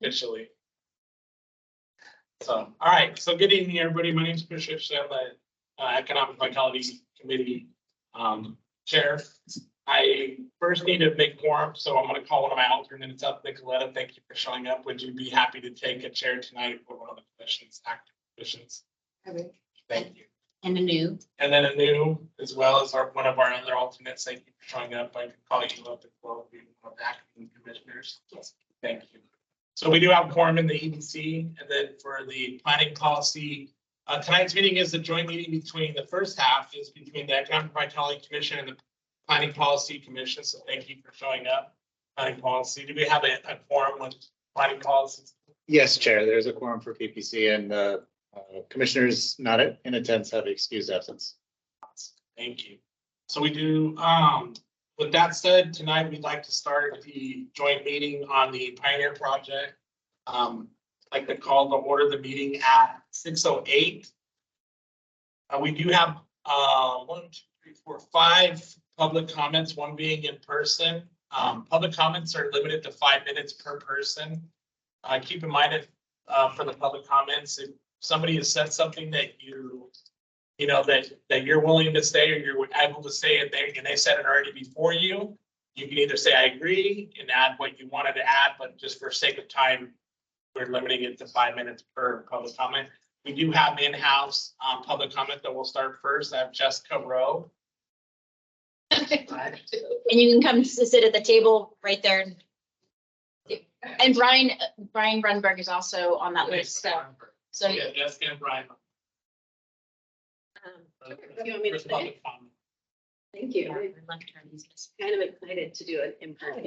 officially. So, all right. So good evening, everybody. My name is Chris Schiff, Economic Vitality Committee Chair. I first need to make quorum, so I'm going to call one of my alternates up. Nicoletta, thank you for showing up. Would you be happy to take a chair tonight for one of the commissions, active commissions? Thank you. And a new. And then a new, as well as one of our other alternates. Thank you for showing up. I can call you up as well, be one of the acting commissioners. Yes. Thank you. So we do have quorum in the EDC, and then for the planning policy, tonight's meeting is the joint meeting between the first half is between the Economic Vitality Commission and the Planning Policy Commission. So thank you for showing up. Planning policy. Do we have a quorum with planning policies? Yes, Chair. There's a quorum for PPC, and commissioners not in attendance have excused absence. Thank you. So we do. With that said, tonight we'd like to start the joint meeting on the Pioneer Project. I'd like to call to order the meeting at 6:08. We do have 1, 2, 3, 4, 5 public comments, one being in person. Public comments are limited to 5 minutes per person. Keep in mind if for the public comments, if somebody has said something that you know, that you're willing to say, or you're able to say it there, and they said it already before you, you can either say, I agree, and add what you wanted to add, but just for sake of time, we're limiting it to 5 minutes per public comment. We do have in-house public comment that will start first. I have Jessica Rowe. And you can come to sit at the table right there. And Brian Brunberg is also on that list. So Yeah, Jessica and Brian. You want me to First say? public comment. Thank you. I'm kind of excited to do it in person.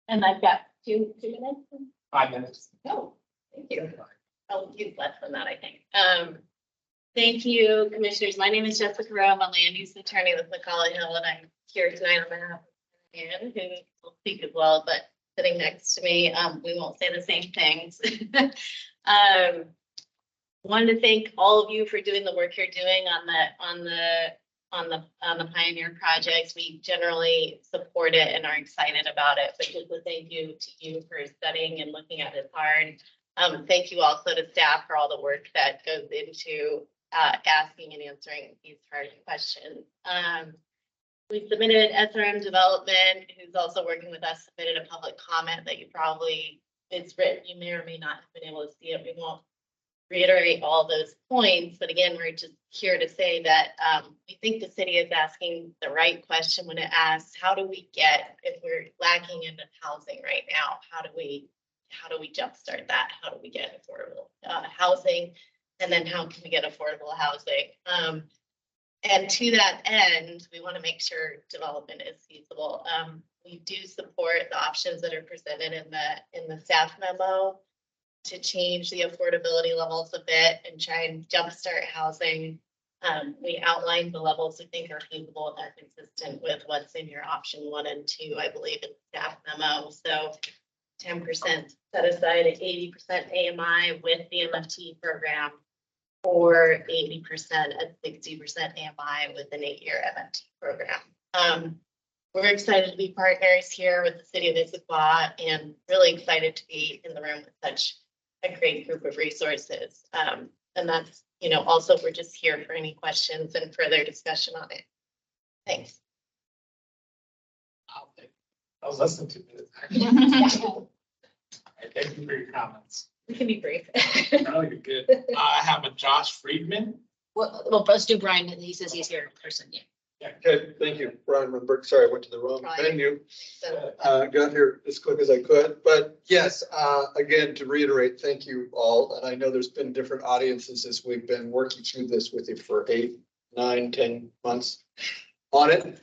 and I've got two minutes. 5 minutes. Oh, thank you. I'll use less than that, I think. Thank you, commissioners. My name is Jessica Rowe. I'm a land use attorney with McCullough Hill, and I'm here tonight on behalf of Ann, who will speak as well, but sitting next to me, we won't say the same things. Wanted to thank all of you for doing the work you're doing on the Pioneer projects. We generally support it and are excited about it, but just a thank you to you for studying and looking at it hard. Thank you also to staff for all the work that goes into asking and answering these hard questions. We submitted SRM Development, who's also working with us, submitted a public comment that it's written. You may or may not have been able to see it. We won't reiterate all those points, but again, we're just here to say that we think the city is asking the right question when it asks, how do we get, if we're lacking in housing right now, how do we jumpstart that? How do we get affordable housing? And then how can we get affordable housing? And to that end, we want to make sure development is feasible. We do support the options that are presented in the staff memo to change the affordability levels a bit and try and jumpstart housing. We outlined the levels we think are feasible and are consistent with what's in your option 1 and 2, I believe, in the staff memo. So 10% set aside, 80% AMI with the MFT program, or 80% at 60% AMI with an 8-year MFT program. We're excited to be partners here with the city of Issaquah and really excited to be in the room with such a great group of resources. And that's, also we're just here for any questions and further discussion on it. Thanks. I was less than 2 minutes. Thank you for your comments. We can be brief. No, you're good. I have a Josh Friedman. Well, let's do Brian. He says he's here in person. Yeah. Okay, thank you, Brian Rumberg. Sorry, I went to the wrong Brian. venue. So, Got here as quick as I could, but yes, again, to reiterate, thank you all. And I know there's been different audiences as we've been working through this with you for 8, 9, 10 months on it.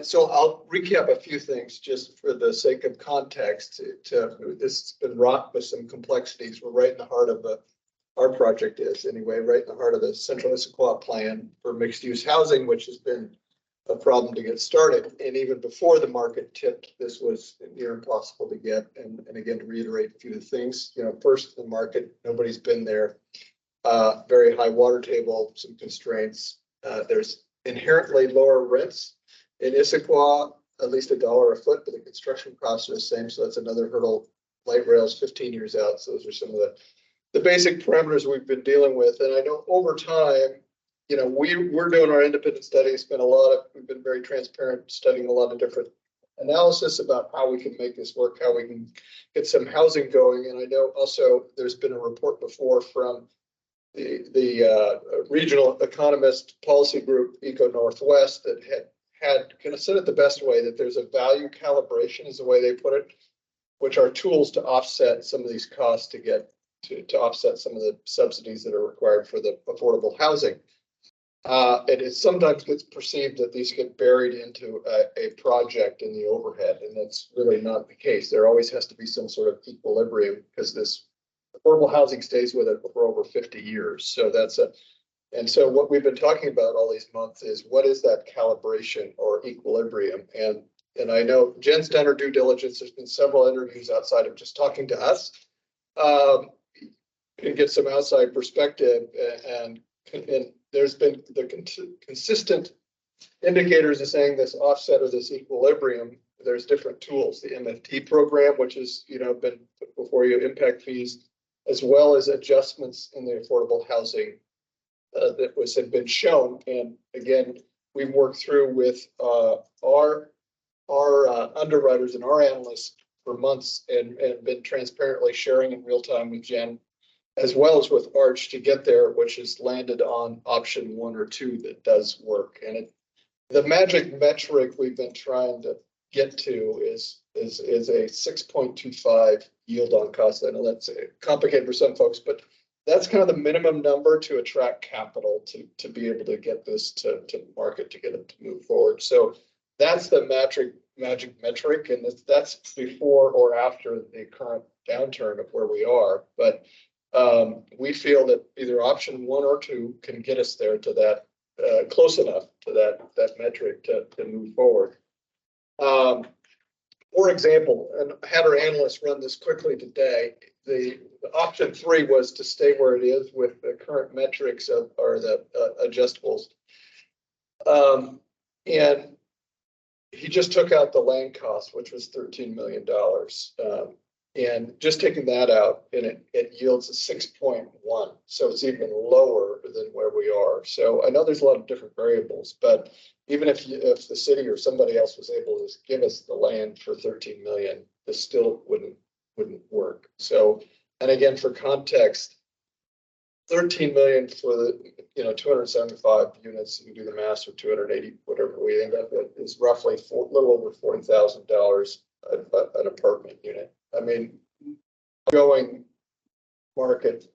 So I'll recap a few things just for the sake of context. This has been wrought with some complexities. We're right in the heart of our project is anyway, right in the heart of the Central Issaquah plan for mixed use housing, which has been a problem to get started. And even before the market tipped, this was near impossible to get. And again, to reiterate a few of the things, first the market, nobody's been there. Very high water table, some constraints. There's inherently lower rents in Issaquah at least $1 a foot, but the construction costs are the same, so that's another hurdle. Light rail's 15 years out, so those are some of the basic parameters we've been dealing with. And I know over time, you know, we're doing our independent studies, we've been very transparent, studying a lot of different analysis about how we can make this work, how we can get some housing going. And I know also there's been a report before from the regional economist policy group, Eco Northwest, that had kind of said it the best way, that there's a value calibration is the way they put it, which are tools to offset some of these costs to get to offset some of the subsidies that are required for the affordable housing. It sometimes gets perceived that these get buried into a project in the overhead, and that's really not the case. There always has to be some sort of equilibrium because this affordable housing stays with it for over 50 years. So and so what we've been talking about all these months is what is that calibration or equilibrium? And I know Jen's done her due diligence. There's been several interviews outside of just talking to us. And get some outside perspective, and there's been the consistent indicators of saying this offset or this equilibrium. There's different tools, the MFT program, which is, you know, been put before you, impact fees, as well as adjustments in the affordable housing that had been shown. And again, we've worked through with our underwriters and our analysts for months and been transparently sharing in real time with Jen, as well as with Arch, to get there, which has landed on option 1 or 2 that does work. And the magic metric we've been trying to get to is a 6.25 yield on cost. I know that's complicated for some folks, but that's kind of the minimum number to attract capital to be able to get this to market, to get it to move forward. So that's the magic metric, and that's before or after the current downturn of where we are. But we feel that either option 1 or 2 can get us there to that, close enough to that metric to move forward. For example, and I had our analysts run this quickly today. The option 3 was to stay where it is with the current metrics or the adjustables. And he just took out the land cost, which was $13 million. And just taking that out, and it yields a 6.1. So it's even lower than where we are. So I know there's a lot of different variables, but even if the city or somebody else was able to give us the land for 13 million, this still wouldn't work. So, and again, for context, 13 million for the, 275 units, you do the math, or 280, whatever we end up with, is roughly a little over $40,000 an apartment unit. I mean, going market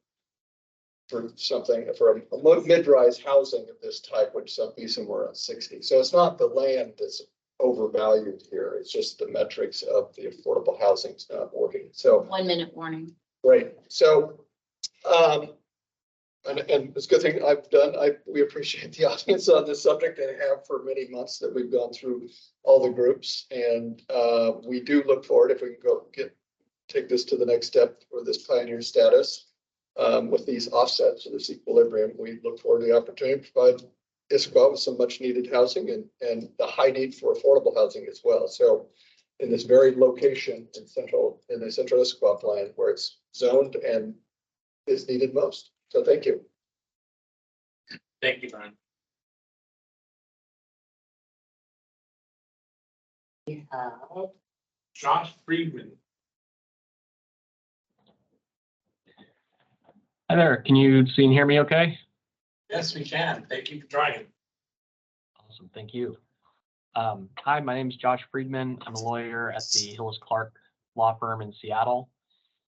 for something for a mid-rise housing of this type would be somewhere around 60. So it's not the land that's overvalued here. It's just the metrics of the affordable housing is not working. So 1 minute warning. right. So and it's a good thing I've done. We appreciate the audience on this subject and have for many months that we've gone through all the groups, and we do look forward if we can take this to the next step for this pioneer status with these offsets or this equilibrium. We look forward to the opportunity to provide Issaquah with some much needed housing and the high need for affordable housing as well. So in this very location in the central Issaquah plan where it's zoned and is needed most. So thank you. Thank you, Brian. Josh Friedman. Hi there. Can you see and hear me okay? Yes, we can. Thank you for joining. Awesome. Thank you. Hi, my name is Josh Friedman. I'm a lawyer at the Hillis Clark law firm in Seattle.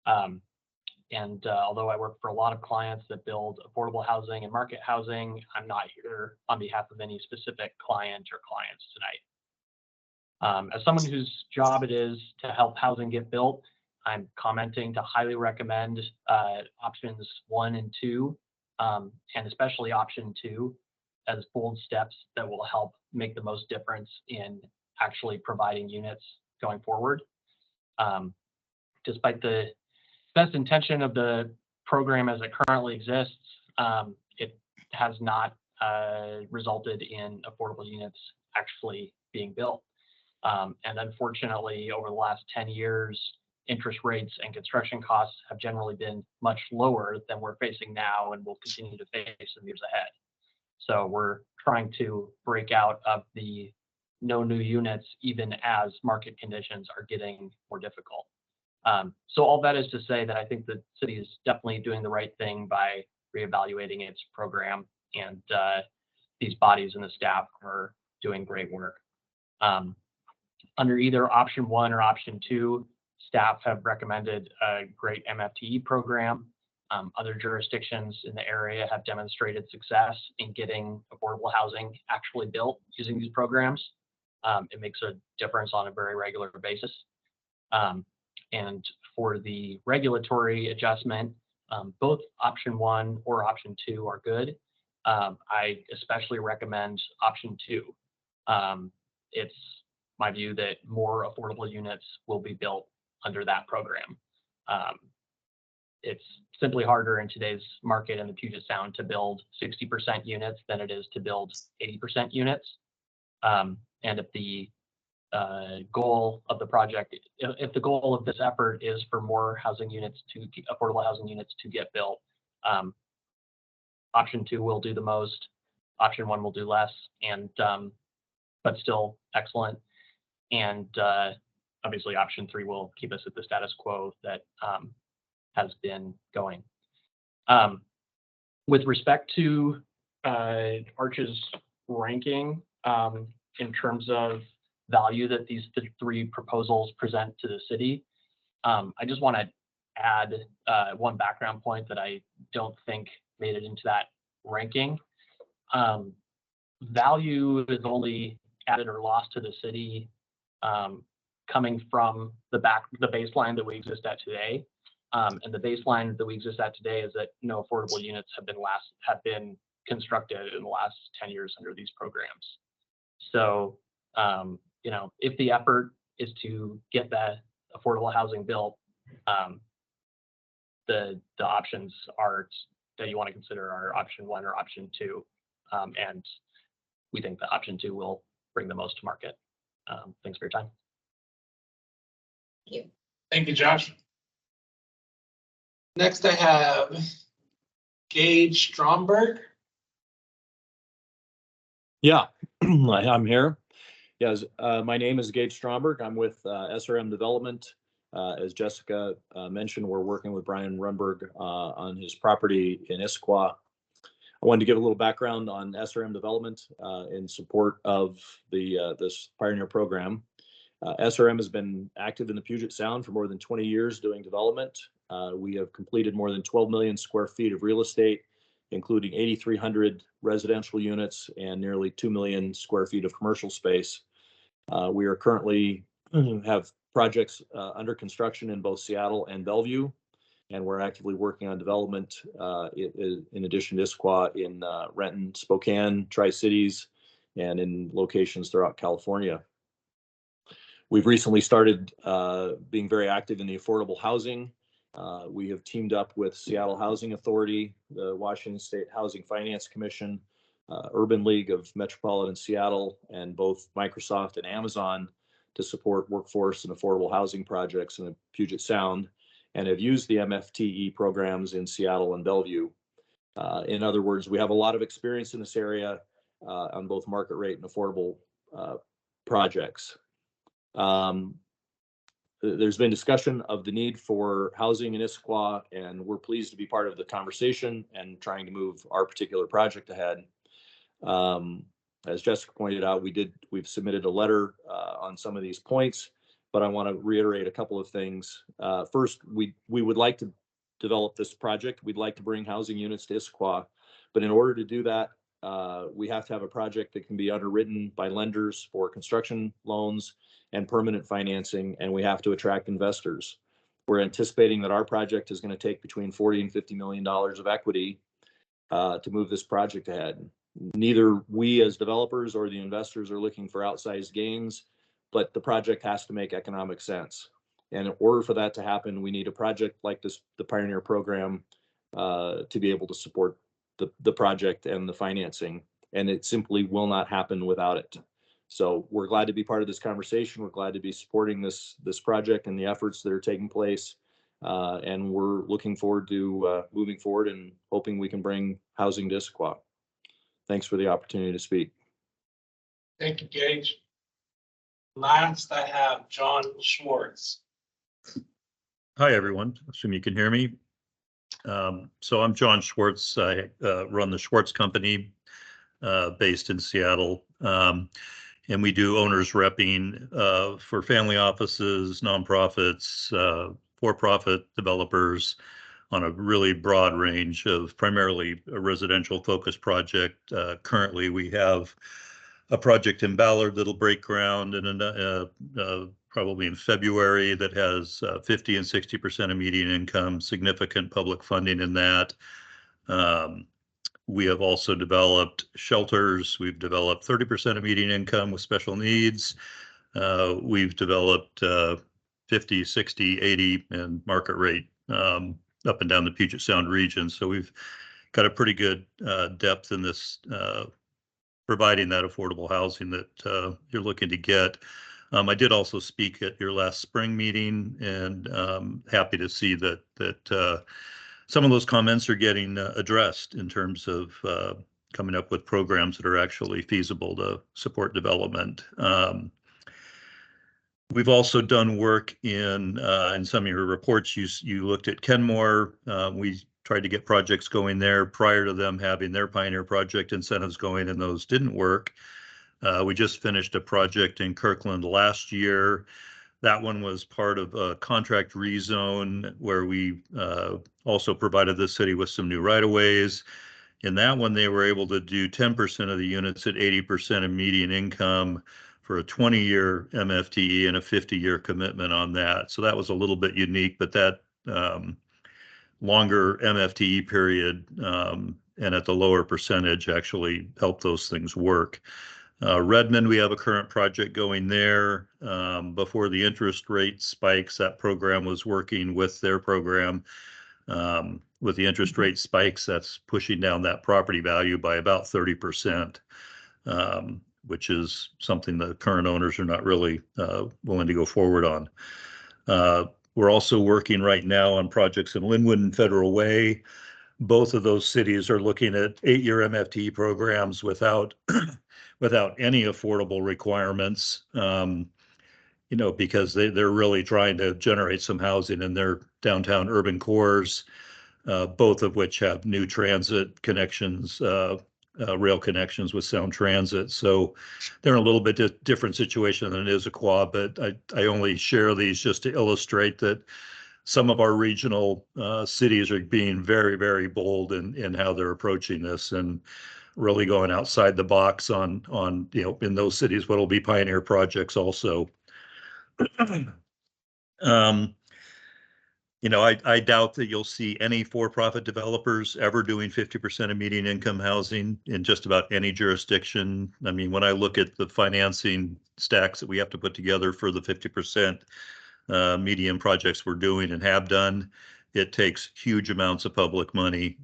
Although I work for a lot of clients that build affordable housing and market housing, I'm not here on behalf of any specific client or clients tonight. As someone whose job it is to help housing get built, I'm commenting to highly recommend options 1 and 2, and especially option 2 as bold steps that will help make the most difference in actually providing units going forward. Despite the best intention of the program as it currently exists, it has not resulted in affordable units actually being built. And unfortunately, over the last 10 years, interest rates and construction costs have generally been much lower than we're facing now and will continue to face in the years ahead. So we're trying to break out of the no new units, even as market conditions are getting more difficult. So all that is to say that I think the city is definitely doing the right thing by reevaluating its program, and these bodies and the staff are doing great work. Under either option 1 or option 2, staff have recommended a great MFTE program. Other jurisdictions in the area have demonstrated success in getting affordable housing actually built using these programs. It makes a difference on a very regular basis. And for the regulatory adjustment, both option 1 or option 2 are good. I especially recommend option 2. It's my view that more affordable units will be built under that program. It's simply harder in today's market in the Puget Sound to build 60% units than it is to build 80% units. And if the goal of the project, if the goal of this effort is for more housing units affordable housing units to get built, option 2 will do the most, option 1 will do less, and but still excellent. And obviously option 3 will keep us at the status quo that has been going. With respect to Arch's ranking, in terms of value that these 3 proposals present to the city, I just want to add one background point that I don't think made it into that ranking. Value is only added or lost to the city coming from the baseline that we exist at today. And the baseline that we exist at today is that no affordable units have been constructed in the last 10 years under these programs. So, if the effort is to get that affordable housing built, the options that you want to consider are option 1 or option 2. And we think that option 2 will bring the most to market. Thanks for your time. Thank you, Josh. Next, I have Gage Stromberg. Yeah, I'm here. Yes, my name is Gage Stromberg. I'm with SRM Development. As Jessica mentioned, we're working with Brian Runberg on his property in Issaquah. I wanted to give a little background on SRM Development in support of this Pioneer program. SRM has been active in the Puget Sound for more than 20 years doing development. We have completed more than 12 million square feet of real estate, including 8,300 residential units and nearly 2 million square feet of commercial space. We are currently have projects under construction in both Seattle and Bellevue, and we're actively working on development in addition to Issaquah in Renton, Spokane, Tri-Cities, and in locations throughout California. We've recently started being very active in the affordable housing. We have teamed up with Seattle Housing Authority, the Washington State Housing Finance Commission, Urban League of Metropolitan Seattle, and both Microsoft and Amazon to support workforce and affordable housing projects in the Puget Sound, and have used the MFTE programs in Seattle and Bellevue. In other words, we have a lot of experience in this area on both market rate and affordable projects. There's been discussion of the need for housing in Issaquah, and we're pleased to be part of the conversation and trying to move our particular project ahead. As Jessica pointed out, we've submitted a letter on some of these points, but I want to reiterate a couple of things. First, we would like to develop this project. We'd like to bring housing units to Issaquah, but in order to do that, we have to have a project that can be underwritten by lenders for construction loans and permanent financing, and we have to attract investors. We're anticipating that our project is going to take between $40 and $50 million of equity to move this project ahead. Neither we as developers or the investors are looking for outsized gains, but the project has to make economic sense. And in order for that to happen, we need a project like this, the Pioneer program, to be able to support the project and the financing. And it simply will not happen without it. So we're glad to be part of this conversation. We're glad to be supporting this project and the efforts that are taking place. And we're looking forward to moving forward and hoping we can bring housing to Issaquah. Thanks for the opportunity to speak. Thank you, Gage. Last, I have John Schwartz. Hi, everyone. Assume you can hear me. So I'm John Schwartz. I run the Schwartz Company based in Seattle. And we do owners repping for family offices, nonprofits, for-profit developers on a really broad range of primarily a residential focused project. Currently, we have a project in Ballard that'll break ground in probably in February that has 50 and 60% of median income, significant public funding in that. We have also developed shelters. We've developed 30% of median income with special needs. We've developed 50, 60, 80 and market rate up and down the Puget Sound region. So we've got a pretty good depth in this providing that affordable housing that you're looking to get. I did also speak at your last spring meeting, and happy to see that some of those comments are getting addressed in terms of coming up with programs that are actually feasible to support development. We've also done work in some of your reports. You looked at Kenmore. We tried to get projects going there prior to them having their Pioneer Project incentives going, and those didn't work. We just finished a project in Kirkland last year. That one was part of a contract rezone where we also provided the city with some new right-of-ways. In that one, they were able to do 10% of the units at 80% of median income for a 20-year MFTE and a 50-year commitment on that. So that was a little bit unique, but that longer MFTE period and at the lower percentage actually helped those things work. Redmond, we have a current project going there. Before the interest rate spikes, that program was working with their program. With the interest rate spikes, that's pushing down that property value by about 30%, which is something the current owners are not really willing to go forward on. We're also working right now on projects in Linwood and Federal Way. Both of those cities are looking at 8-year MFT programs without any affordable requirements, because they're really trying to generate some housing in their downtown urban cores, both of which have new transit connections, rail connections with Sound Transit. So they're in a little bit different situation than Issaquah, but I only share these just to illustrate that some of our regional cities are being very, very bold in how they're approaching this and really going outside the box on in those cities what will be pioneer projects also. I doubt that you'll see any for-profit developers ever doing 50% of median income housing in just about any jurisdiction. I mean, when I look at the financing stacks that we have to put together for the 50% median projects we're doing and have done, it takes huge amounts of public money,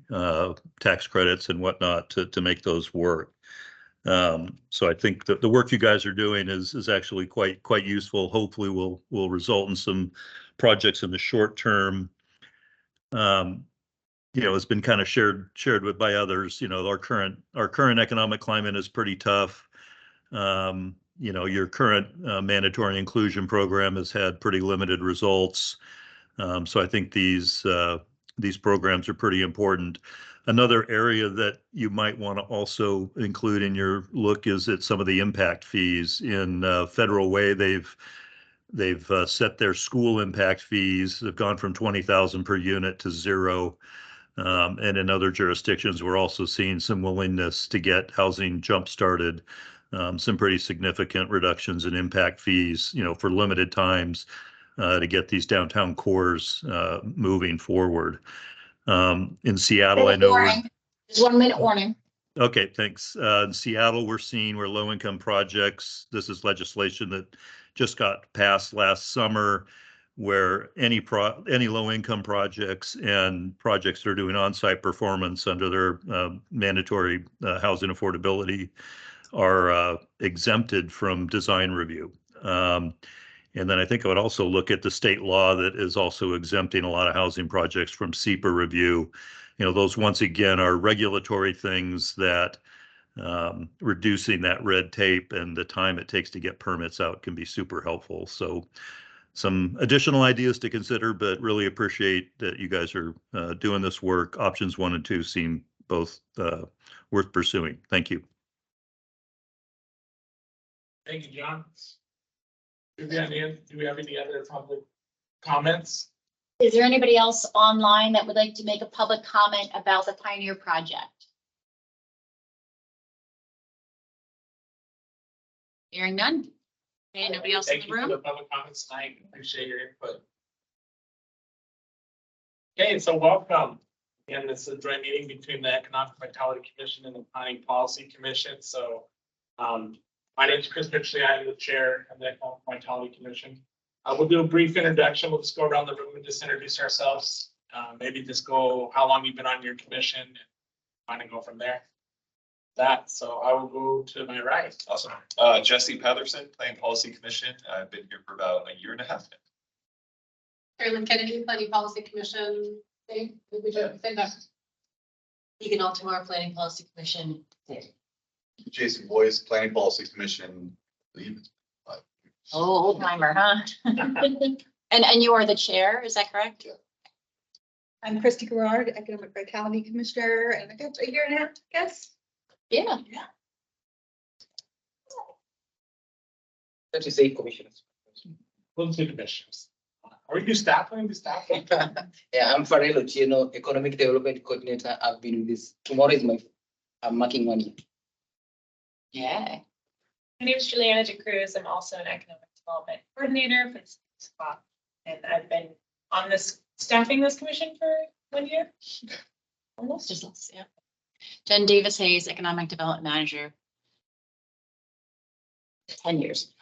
tax credits and whatnot to make those work. So I think that the work you guys are doing is actually quite useful. Hopefully will result in some projects in the short term. It's been kind of shared with by others. Our current economic climate is pretty tough. Your current mandatory inclusion program has had pretty limited results. So I think these programs are pretty important. Another area that you might want to also include in your look is at some of the impact fees. In Federal Way, they've set their school impact fees. They've gone from 20,000 per unit to 0. And in other jurisdictions, we're also seeing some willingness to get housing jump started. Some pretty significant reductions in impact fees, for limited times to get these downtown cores moving forward. In Seattle, I know. Just 1 minute warning. Okay, thanks. In Seattle, we're seeing where low-income projects, this is legislation that just got passed last summer, where any low-income projects and projects that are doing on-site performance under their mandatory housing affordability are exempted from design review. And then I think I would also look at the state law that is also exempting a lot of housing projects from SEPA review. You know, those once again are regulatory things that reducing that red tape and the time it takes to get permits out can be super helpful. So some additional ideas to consider, but really appreciate that you guys are doing this work. Options 1 and 2 seem both worth pursuing. Thank you. Thank you, John. Do we have any other public comments? Is there anybody else online that would like to make a public comment about the Pioneer project? Hearing none. Okay, nobody else in Thank the you for room? the public comments tonight. Appreciate your input. Okay, so welcome. Again, this is a joint meeting between the Economic Vitality Commission and the Planning Policy Commission. So my name is Chris Mitchley. I am the chair of the Economic Vitality Commission. We'll do a brief introduction. We'll just go around the room and just introduce ourselves. Maybe just go how long you've been on your commission and kind of go from there. So I will go to my right. Awesome. Jesse Patterson, Planning Policy Commission. I've been here for about a year and a half now. Carolyn Kennedy, Planning Policy Commission. Say that. Egan Altamar, Planning Policy Commission. Jason Boyce, Planning Policy Commission. Oh, old timer, huh? And you are the chair, is that correct? Yeah. I'm Christy Garrard, Economic Vitality Commissioner, and I guess a year and a half, I guess. Yeah. That is 8 commissioners. We'll do commissions. Or you do staff, Yeah, I'm Farrell Ochieno, Economic Development Coordinator. I've been with this. Tomorrow is I'm marking 1 year. Yeah. My name is Juliana DeCruz. I'm also an economic development coordinator for Issaquah. And I've been on staffing this commission for 1 year. Almost just, yeah. Jen Davis Hayes, Economic Development Manager. 10 years.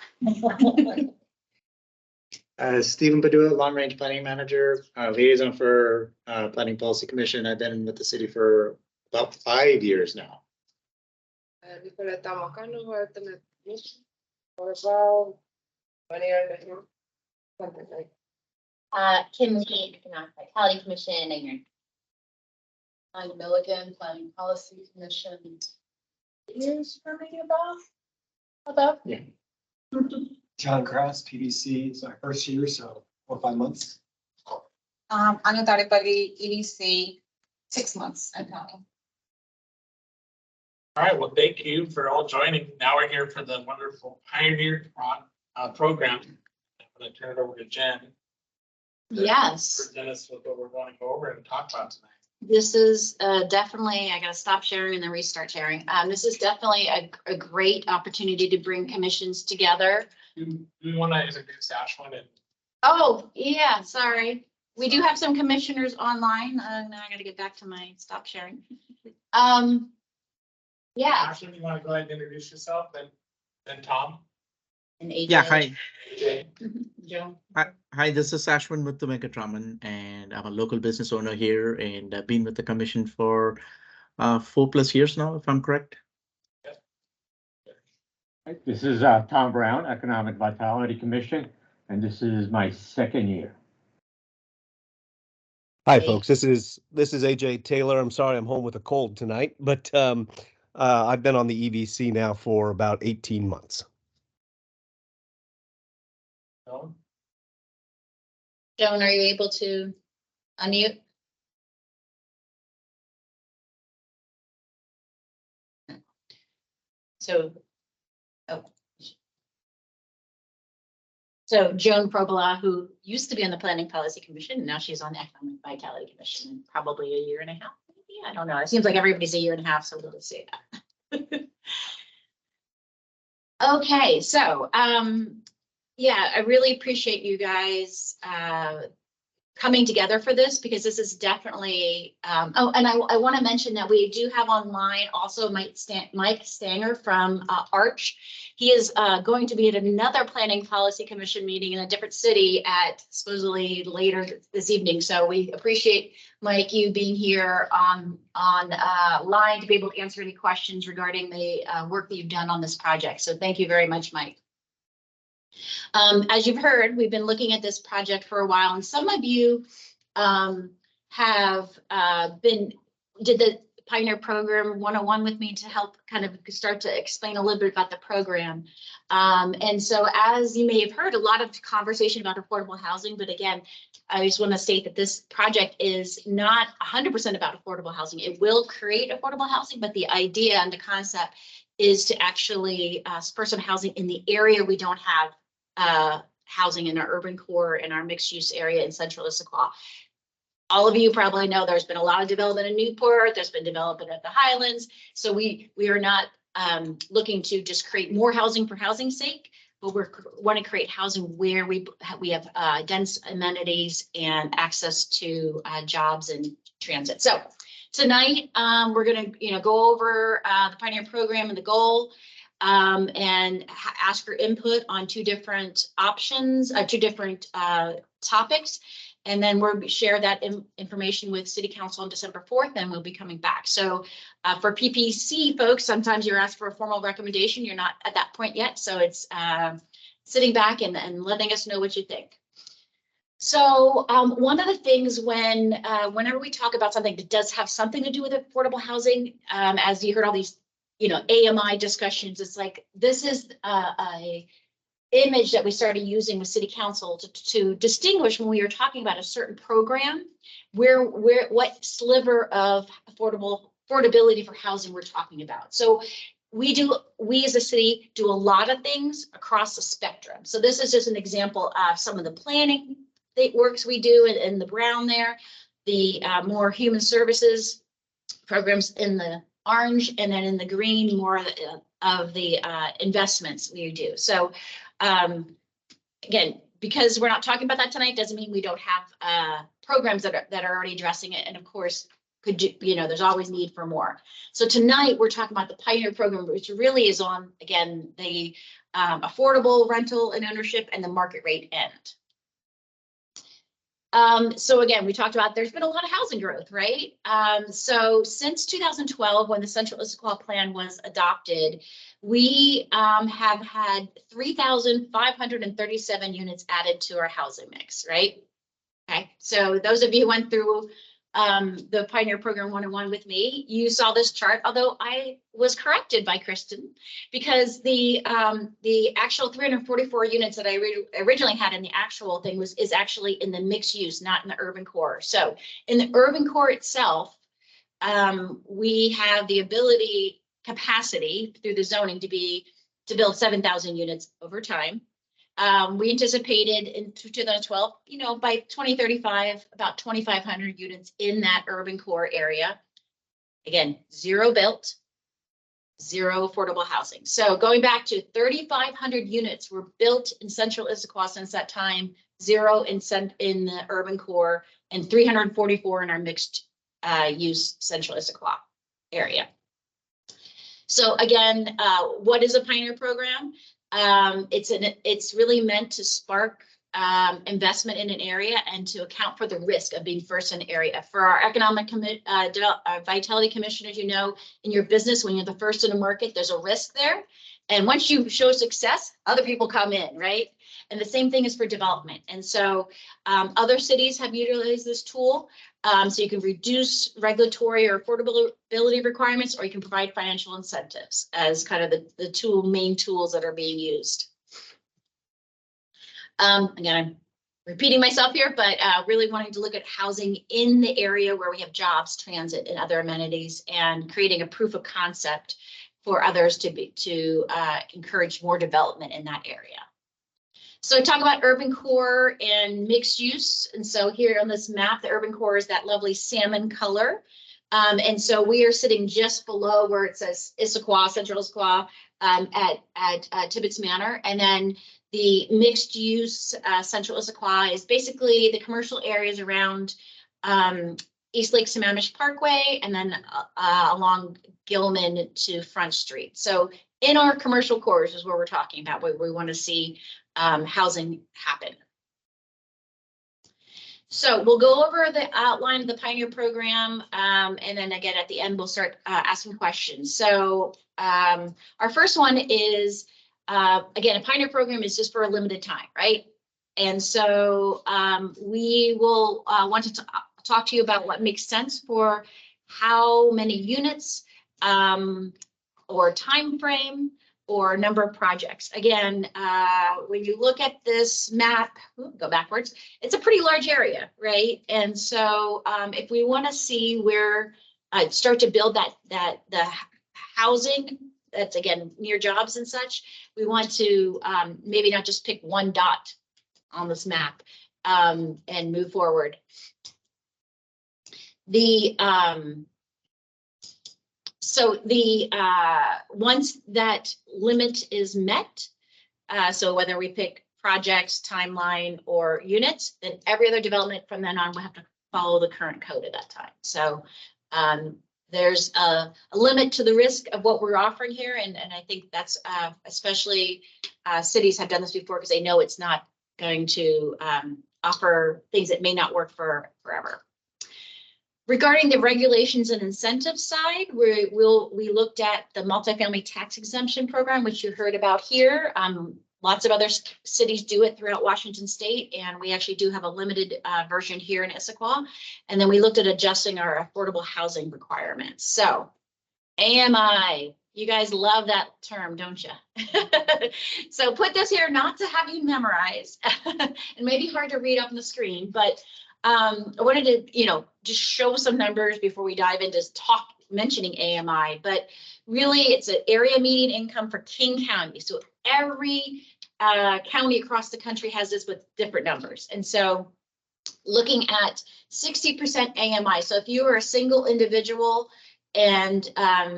Stephen Padua, Long Range Planning Manager, liaison for Planning Policy Commission. I've been with the city for about 5 years now. Nicoleta Macano, alternate commission for about 1 year and a half. Something like. Kim Lee, Economic Vitality Commission, and you're I'm Milligan, Planning Policy Commission. Years for me about. Yeah. John Cross, PBC, it's my first year, so 4 or 5 months. Anu Taripalli, EDC, 6 months, I'm counting. All right, well, thank you for all joining. Now we're here for the wonderful Pioneer program. I'm going to turn it over to Jen. Yes. Present us with what we're going to go over and talk about tonight. This is definitely, I gotta stop sharing and then restart sharing. This is definitely a great opportunity to bring commissions together. Do we want to introduce Ashwin and Oh, yeah, sorry. We do have some commissioners online. Now I gotta get back to my stop sharing. Yeah. Ashwin, you want to go ahead and introduce yourself, then Tom? And AJ. Yeah, hi. AJ. Joe. Hi, this is Ashwin with the Megatraman, and I'm a local business owner here, and I've been with the commission for 4+ years now, if I'm correct. This is Tom Brown, Economic Vitality Commission, and this is my 2nd year. Hi, folks. This is AJ Taylor. I'm sorry I'm home with a cold tonight, but I've been on the EVC now for about 18 months. Joan, are you able to unmute? So Joan Probola, who used to be on the Planning Policy Commission, and now she's on the Economic Vitality Commission, probably a year and a half. Maybe, I don't know. It seems like everybody's a year and a half, so we'll just say that. Okay, so yeah, I really appreciate you guys coming together for this, because this is definitely, oh, and I want to mention that we do have online also Mike Stanger from Arch. He is going to be at another Planning Policy Commission meeting in a different city at supposedly later this evening. So we appreciate, Mike, you being here on line to be able to answer any questions regarding the work that you've done on this project. So thank you very much, Mike. As you've heard, we've been looking at this project for a while, and some of you have did the Pioneer Program 101 with me to help kind of start to explain a little bit about the program. And so as you may have heard, a lot of conversation about affordable housing, but again, I just want to state that this project is not 100% about affordable housing. It will create affordable housing, but the idea and the concept is to actually spur some housing in the area we don't have housing in our urban core and our mixed use area in central Issaquah. All of you probably know there's been a lot of development in Newport, there's been development at the Highlands. So we are not looking to just create more housing for housing's sake, but we want to create housing where we have dense amenities and access to jobs and transit. So tonight we're going to go over the Pioneer Program and the goal. And ask for input on two different options, two different topics. And then we'll share that information with City Council on December 4th, and we'll be coming back. So for PPC folks, sometimes you're asked for a formal recommendation. You're not at that point yet. So it's sitting back and letting us know what you think. So one of the things whenever we talk about something that does have something to do with affordable housing, as you heard all these AMI discussions, it's like, this is a image that we started using with City Council to distinguish when we were talking about a certain program, what sliver of affordability for housing we're talking about. So we as a city do a lot of things across the spectrum. So this is just an example of some of the planning works we do in the brown there, the more human services programs in the orange, and then in the green, more of the investments we do. So again, because we're not talking about that tonight, doesn't mean we don't have programs that are already addressing it. And of course, there's always need for more. So tonight we're talking about the Pioneer Program, which really is on, again, the affordable rental and ownership and the market rate end. So again, we talked about there's been a lot of housing growth, right? So since 2012, when the Central Issaquah Plan was adopted, we have had 3,537 units added to our housing mix, right? Okay, so those of you who went through the Pioneer Program 101 with me, you saw this chart, although I was corrected by Kristen, because the actual 344 units that I originally had in the actual thing is actually in the mixed use, not in the urban core. So in the urban core itself, we have the capacity through the zoning to build 7,000 units over time. We anticipated in 2012, by 2035, about 2,500 units in that urban core area. Again, zero built, zero affordable housing. So going back to 3,500 units were built in Central Issaquah since that time, zero in the urban core, and 344 in our mixed use Central Issaquah area. So again, what is a Pioneer Program? It's really meant to spark investment in an area and to account for the risk of being first in an area. For our economic vitality commissioners, in your business, when you're the first in the market, there's a risk there. And once you show success, other people come in, right? And the same thing is for development. And so other cities have utilized this tool. So you can reduce regulatory or affordability requirements, or you can provide financial incentives as kind of the main tools that are being used. Again, I'm repeating myself here, but really wanting to look at housing in the area where we have jobs, transit, and other amenities, and creating a proof of concept for others to encourage more development in that area. So talk about urban core and mixed use. And so here on this map, the urban core is that lovely salmon color. And so we are sitting just below where it says Issaquah, Central Issaquah, at Tibbetts Manor. And then the mixed use Central Issaquah is basically the commercial areas around East Lake Sammamish Parkway and then along Gilman to Front Street. So in our commercial cores is where we're talking about, where we want to see housing happen. So we'll go over the outline of the Pioneer program, and then again at the end we'll start asking questions. So our first one is, again, a Pioneer program is just for a limited time, right? And so we will want to talk to you about what makes sense for how many units or time frame or number of projects. Again, when you look at this map, go backwards, it's a pretty large area, right? And so if we want to see where start to build the housing that's, again, near jobs and such, we want to maybe not just pick one dot on this map and move forward. So once that limit is met, so whether we pick projects, timeline, or units, then every other development from then on will have to follow the current code at that time. So there's a limit to the risk of what we're offering here, and I think that's especially cities have done this before because they know it's not going to offer things that may not work for forever. Regarding the regulations and incentives side, we looked at the multifamily tax exemption program, which you heard about here. Lots of other cities do it throughout Washington State, and we actually do have a limited version here in Issaquah. And then we looked at adjusting our affordable housing requirements. So AMI, you guys love that term, don't you? So put this here not to have you memorize, and maybe hard to read up on the screen, but I wanted to, just show some numbers before we dive into mentioning AMI, but really it's an area median income for King County. So every county across the country has this with different numbers. And so looking at 60% AMI. So if you are a single individual and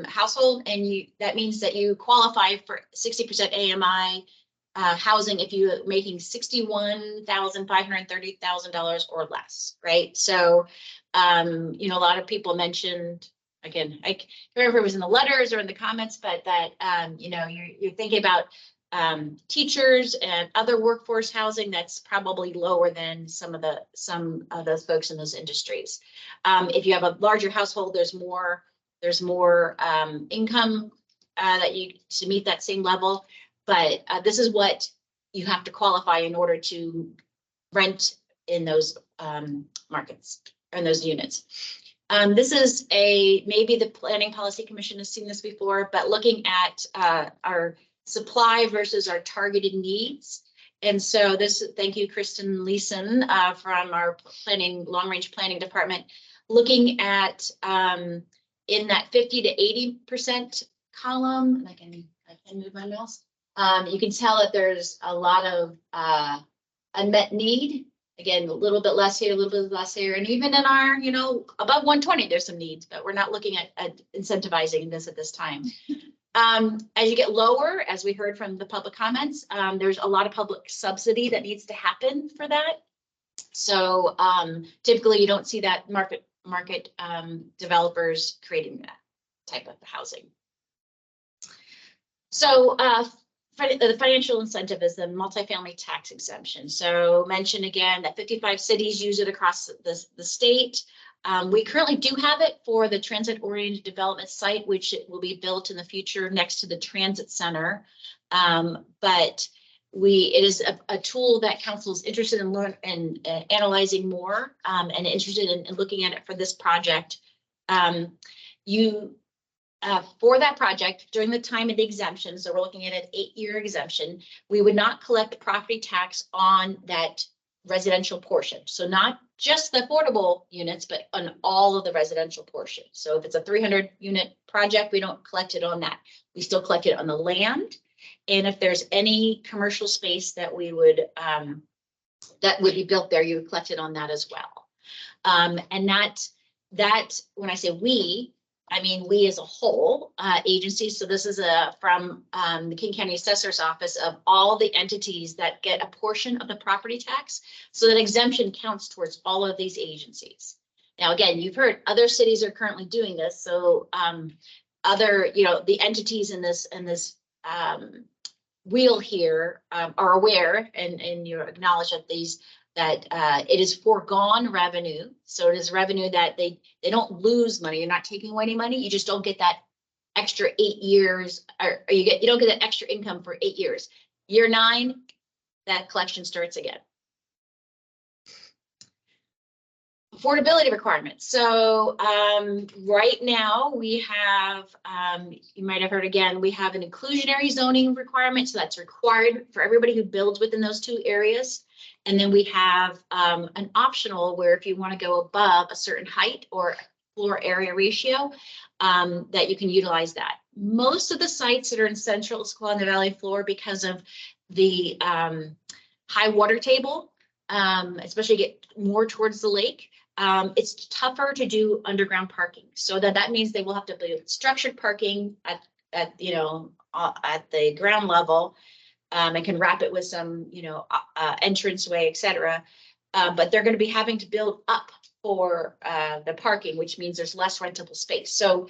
household, and that means that you qualify for 60% AMI housing if you're making $61,530,000 or less, right? So, a lot of people mentioned, again, I can't remember if it was in the letters or in the comments, but that, you're thinking about teachers and other workforce housing that's probably lower than some of those folks in those industries. If you have a larger household, there's more income that you to meet that same level. But this is what you have to qualify in order to rent in those markets and those units. This is maybe the Planning Policy Commission has seen this before, but looking at our supply versus our targeted needs. And so thank you, Kristen Leeson from our long-range planning department, looking at in that 50 to 80% column, and I can move my mouse. You can tell that there's a lot of unmet need. Again, a little bit less here, a little bit less here. And even in our, above 120, there's some needs, but we're not looking at incentivizing this at this time. As you get lower, as we heard from the public comments, there's a lot of public subsidy that needs to happen for that. So typically you don't see that market developers creating that type of housing. So the financial incentive is the multifamily tax exemption. So mention again that 55 cities use it across the state. We currently do have it for the transit-oriented development site, which will be built in the future next to the transit center. But it is a tool that council is interested in analyzing more and interested in looking at it for this project. For that project, during the time of the exemption, so we're looking at an 8-year exemption, we would not collect property tax on that residential portion. So not just the affordable units, but on all of the residential portion. So if it's a 300-unit project, we don't collect it on that. We still collect it on the land. And if there's any commercial space that we would that would be built there, you would collect it on that as well. And that when I say we, I mean we as a whole agency. So this is from the King County Assessor's Office of all the entities that get a portion of the property tax. So that exemption counts towards all of these agencies. Now, again, you've heard other cities are currently doing this. So other, the entities in this wheel here are aware and you acknowledge that it is foregone revenue. So it is revenue that they don't lose money. You're not taking away any money. You just don't get that extra 8 years, or you don't get that extra income for 8 years. Year 9, that collection starts again. Affordability requirements. So right now we have, you might have heard again, we have an inclusionary zoning requirement. So that's required for everybody who builds within those 2 areas. And then we have an optional where if you want to go above a certain height or floor area ratio, that you can utilize that. Most of the sites that are in central Issaquah and the valley floor, because of the high water table, especially get more towards the lake, it's tougher to do underground parking. So that means they will have to build structured parking at the ground level, and can wrap it with some, entranceway, et cetera. But they're going to be having to build up for the parking, which means there's less rentable space. So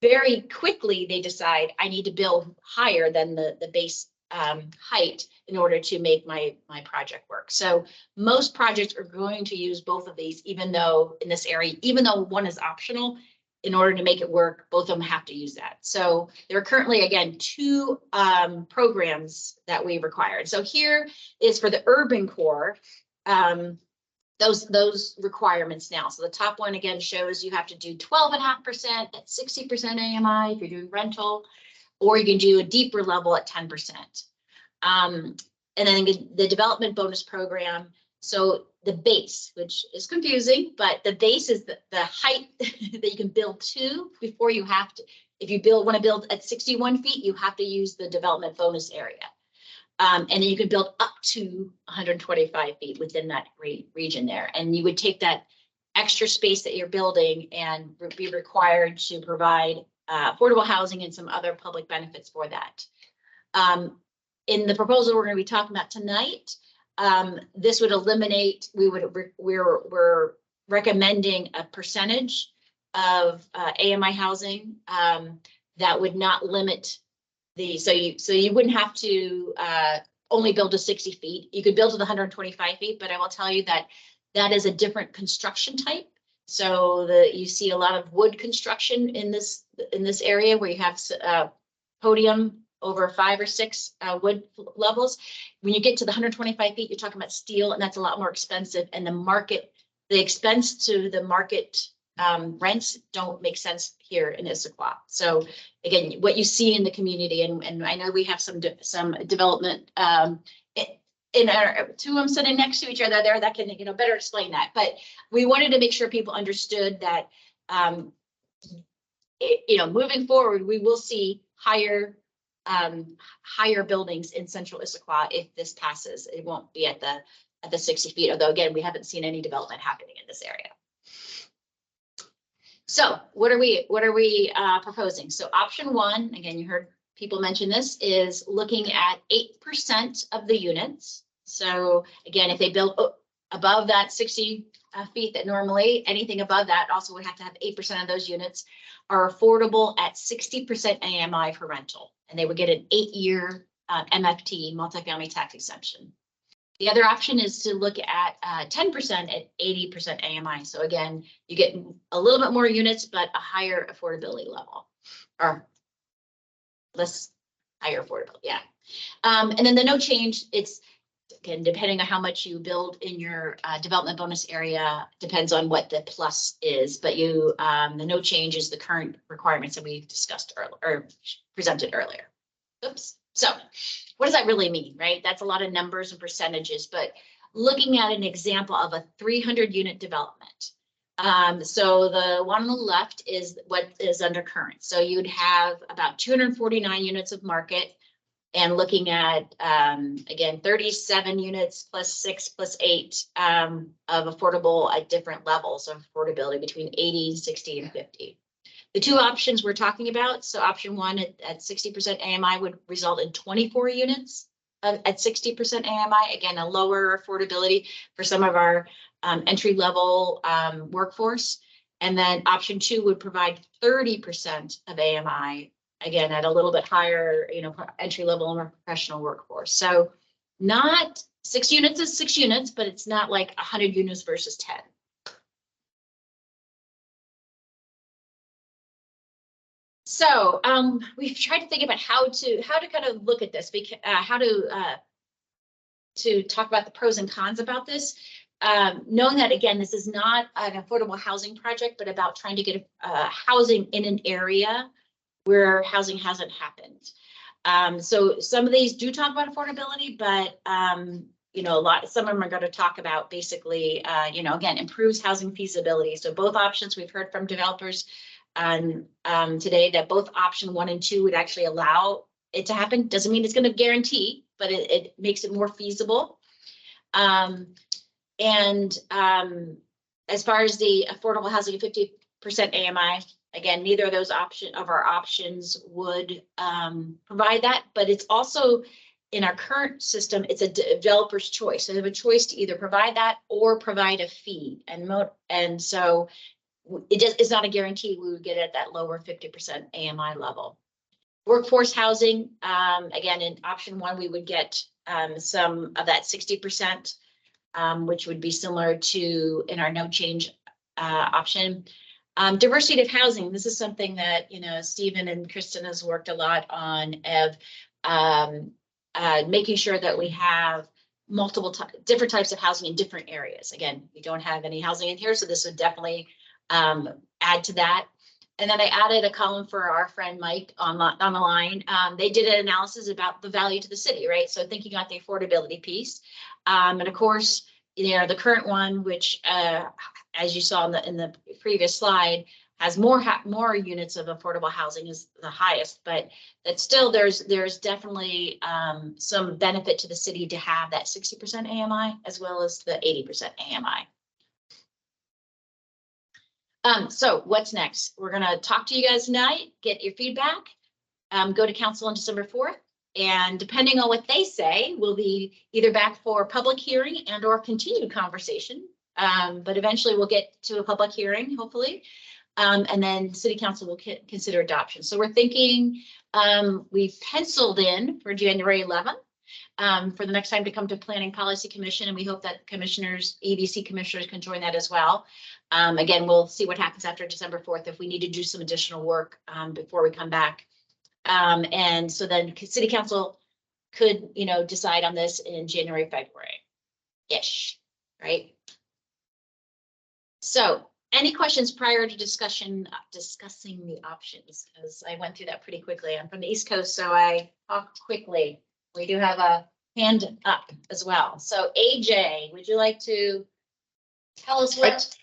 very quickly they decide I need to build higher than the base height in order to make my project work. So most projects are going to use both of these, even though in this area, even though one is optional, in order to make it work, both of them have to use that. So there are currently, again, 2 programs that we required. So here is for the urban core, those requirements now. So the top one again shows you have to do 12.5% at 60% AMI if you're doing rental, or you can do a deeper level at 10%. And then the development bonus program. So the base, which is confusing, but the base is the height that you can build to before you have to. If you want to build at 61 feet, you have to use the development bonus area. And then you can build up to 125 feet within that region there. And you would take that extra space that you're building and be required to provide affordable housing and some other public benefits for that. In the proposal we're going to be talking about tonight, this would eliminate, we're recommending a percentage of AMI housing that would not limit so you wouldn't have to only build to 60 feet. You could build to the 125 feet, but I will tell you that is a different construction type. So you see a lot of wood construction in this area where you have podium over 5 or 6 wood levels. When you get to the 125 feet, you're talking about steel, and that's a lot more expensive. And the expense to the market rents don't make sense here in Issaquah. So again, what you see in the community, and I know we have some development in our 2 of them sitting next to each other there that can better explain that. But we wanted to make sure people understood that moving forward, we will see higher buildings in central Issaquah if this passes. It won't be at the 60 feet, although again, we haven't seen any development happening in this area. So what are we proposing? So option 1, again, you heard people mention this, is looking at 8% of the units. So again, if they build above that 60 feet, that normally anything above that also would have to have 8% of those units are affordable at 60% AMI for rental. And they would get an 8-year MFT, multifamily tax exemption. The other option is to look at 10% at 80% AMI. So again, you get a little bit more units, but a higher affordability level, or less higher affordability, yeah. And then the no change, it's, again, depending on how much you build in your development bonus area, depends on what the plus is, but the no change is the current requirements that we discussed earlier, or presented earlier. Oops. So what does that really mean, right? That's a lot of numbers and percentages, but looking at an example of a 300 unit development. So the one on the left is what is under current. So you'd have about 249 units of market, and looking at, again, 37 units plus 6 plus 8 of affordable at different levels of affordability between 80, 60, and 50. The two options we're talking about, so option one at 60% AMI would result in 24 units at 60% AMI. Again, a lower affordability for some of our entry-level workforce. And then option two would provide 30% of AMI, again, at a little bit higher, entry-level and professional workforce. So not 6 units is 6 units, but it's not like 100 units versus 10. So we've tried to think about how to kind of look at this, because how to talk about the pros and cons about this. Knowing that, again, this is not an affordable housing project, but about trying to get housing in an area where housing hasn't happened. So some of these do talk about affordability, but some of them are going to talk about basically, again, improves housing feasibility. So both options, we've heard from developers today that both option 1 and 2 would actually allow it to happen. Doesn't mean it's going to guarantee, but it makes it more feasible. And as far as the affordable housing, 50% AMI, again, neither of those our options would provide that, but it's also in our current system, it's a developer's choice. So they have a choice to either provide that or provide a fee. And so it's not a guarantee we would get at that lower 50% AMI level. Workforce housing, again, in option 1, we would get some of that 60%, which would be similar to in our no change option. Diversity of housing. This is something that, Stephen and Kristen has worked a lot on, of making sure that we have multiple different types of housing in different areas. Again, we don't have any housing in here, so this would definitely add to that. And then I added a column for our friend Mike on the line. They did an analysis about the value to the city, right? So thinking about the affordability piece. And of course, the current one, which as you saw in the previous slide, has more units of affordable housing, is the highest, but that still there's definitely some benefit to the city to have that 60% AMI as well as the 80% AMI. So what's next? We're going to talk to you guys tonight, get your feedback, go to council on December 4th, and depending on what they say, we'll be either back for public hearing and or continued conversation. But eventually we'll get to a public hearing, hopefully. And then city council will consider adoption. So we're thinking we've penciled in for January 11th for the next time to come to Planning Policy Commission. And we hope that EDC commissioners can join that as well. Again, we'll see what happens after December 4th if we need to do some additional work before we come back. And so then city council could, decide on this in January, February-ish, right? So any questions prior to discussing the options? Because I went through that pretty quickly. I'm from the East Coast, so I talk quickly. We do have a hand up as well. So AJ, would you like to tell us what?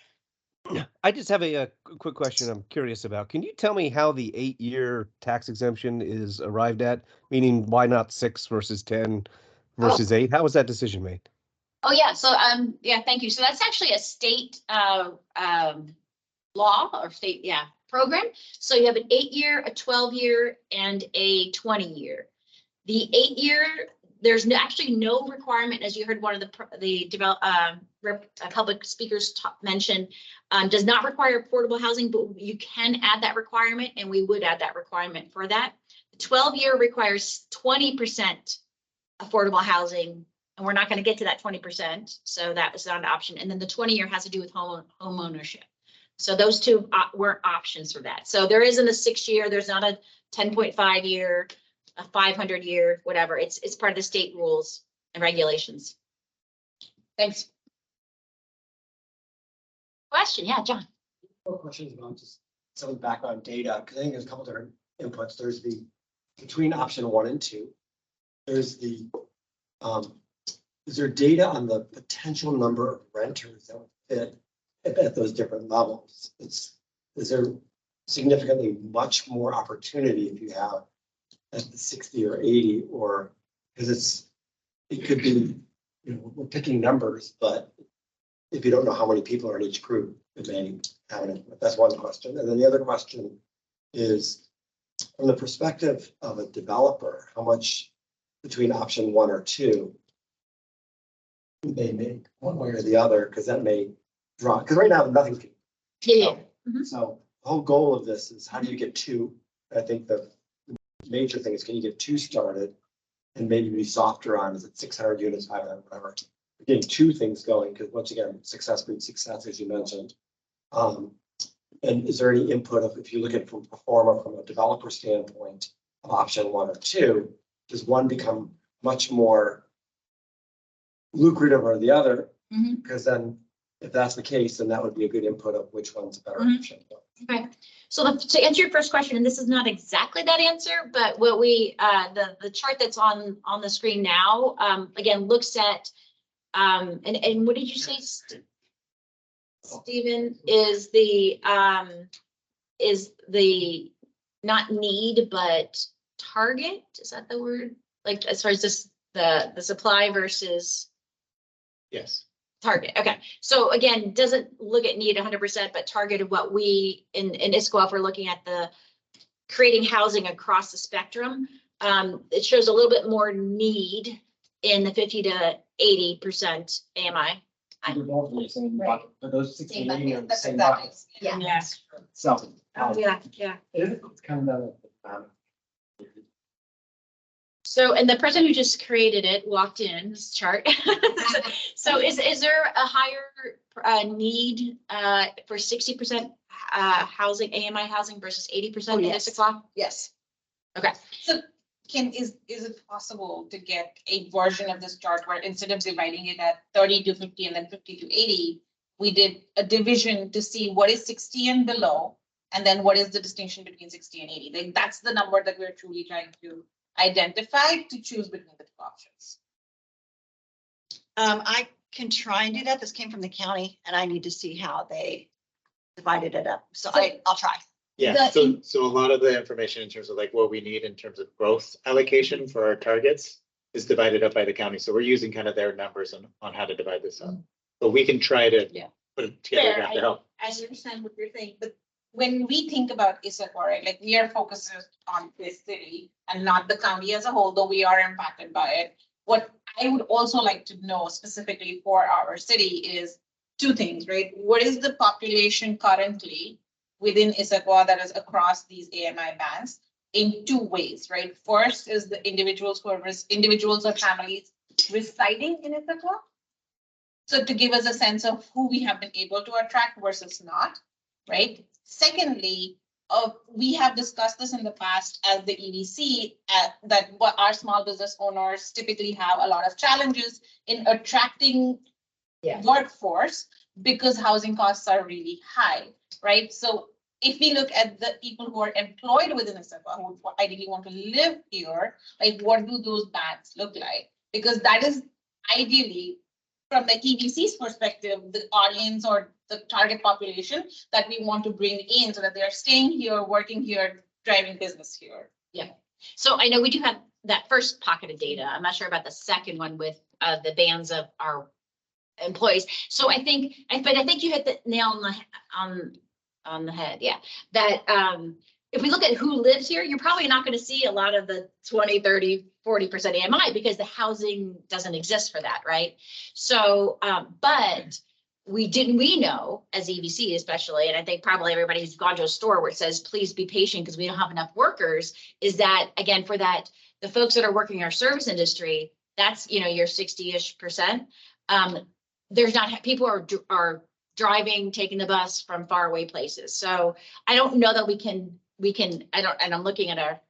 I just have a quick question I'm curious about. Can you tell me how the 8-year tax exemption is arrived at? Meaning, why not 6 versus 10 versus 8? How was that decision made? Oh, yeah. So, yeah, thank you. So that's actually a state law or state, program. So you have an 8-year, a 12-year, and a 20-year. The 8-year, there's actually no requirement, as you heard one of the public speakers mention, does not require affordable housing, but you can add that requirement, and we would add that requirement for that. The 12-year requires 20% affordable housing, and we're not going to get to that 20%, so that was not an option. And then the 20-year has to do with home ownership. So those two weren't options for that. So there isn't a 6-year, there's not a 10.5 year, a 500 year, whatever. It's part of the state rules and regulations. Thanks. Question, yeah, John. More questions about just some of the background data, because I think there's a couple different inputs. There's the between option 1 and 2. There's the is there data on the potential number of renters that would fit at those different levels? Is there significantly much more opportunity if you have at the 60 or 80, or because it could be, we're picking numbers, but if you don't know how many people are in each group, it may have an, that's one question. And then the other question is from the perspective of a developer, how much between option 1 or 2 they make one way or the other, because that may draw, because right now nothing can. Yeah. So the whole goal of this is how do you get 2? I think the major thing is, can you get 2 started and maybe be softer on, is it 600 units, 500, whatever. Getting 2 things going, because once again, success breeds success, as you mentioned. And is there any input of, if you look at it from performer, from a developer standpoint, of option 1 or 2, does one become much more lucrative or the other? Because then if that's the case, then that would be a good input of which one's a better option. Okay, so to answer your first question, and this is not exactly that answer, but what we, the chart that's on the screen now, again, looks at, and what did you say, Stephen, is the not need, but target? Is that the word? Like, as far as this, the supply versus Yes. target. Okay, so again, doesn't look at need 100%, but targeted what we in Issaquah, if we're looking at the creating housing across the spectrum, it shows a little bit more need in the 50 to 80% AMI. They're both in the same bucket, but those 60 Same and 80 are bucket, the that's same exactly. buckets. Yeah. Yes. So. Yeah. It's kind of So, and the person who just created it walked in this chart. So is there a higher need for 60% housing, AMI housing versus 80% in yes. Issaquah? Yes. Okay. So is it possible to get a version of this chart where instead of dividing it at 30 to 50 and then 50 to 80, we did a division to see what is 60 and below, and then what is the distinction between 60 and 80? Like, that's the number that we're truly trying to identify to choose between the 2 options. I can try and do that. This came from the county and I need to see how they divided it up. So I'll try. Yeah, so a lot of the information in terms of like what we need in terms of growth allocation for our targets is divided up by the county. So we're using kind of their numbers on how to divide this up. But we can try to put it together Fair, to help. I understand what you're saying, but when we think about Issaquah, right, like we are focused on this city and not the county as a whole, though we are impacted by it. What I would also like to know specifically for our city is 2 things, right? What is the population currently within Issaquah that is across these AMI bands in 2 ways, right? First is the individuals who are individuals or families residing in Issaquah. So to give us a sense of who we have been able to attract versus not, right? Secondly, we have discussed this in the past as the EDC, that what our small business owners typically have a lot of challenges in attracting workforce because housing costs are really high, right? So if we look at the people who are employed within Issaquah, who ideally want to live here, like what do those bands look like? Because that is ideally, from the EDC's perspective, the audience or the target population that we want to bring in so that they are staying here, working here, driving business here. Yeah. So I know we do have that first pocket of data. I'm not sure about the second one with the bands of our employees. So I think you hit the nail on the head. Yeah. That if we look at who lives here, you're probably not going to see a lot of the 20, 30, 40% AMI because the housing doesn't exist for that, right? So, but we know as EVC especially, and I think probably everybody who's gone to a store where it says, please be patient because we don't have enough workers, is that, again, for that, the folks that are working in our service industry, that's, your 60-ish%. There's not, people are driving, taking the bus from far away places. So I don't know that we can, and I'm looking at our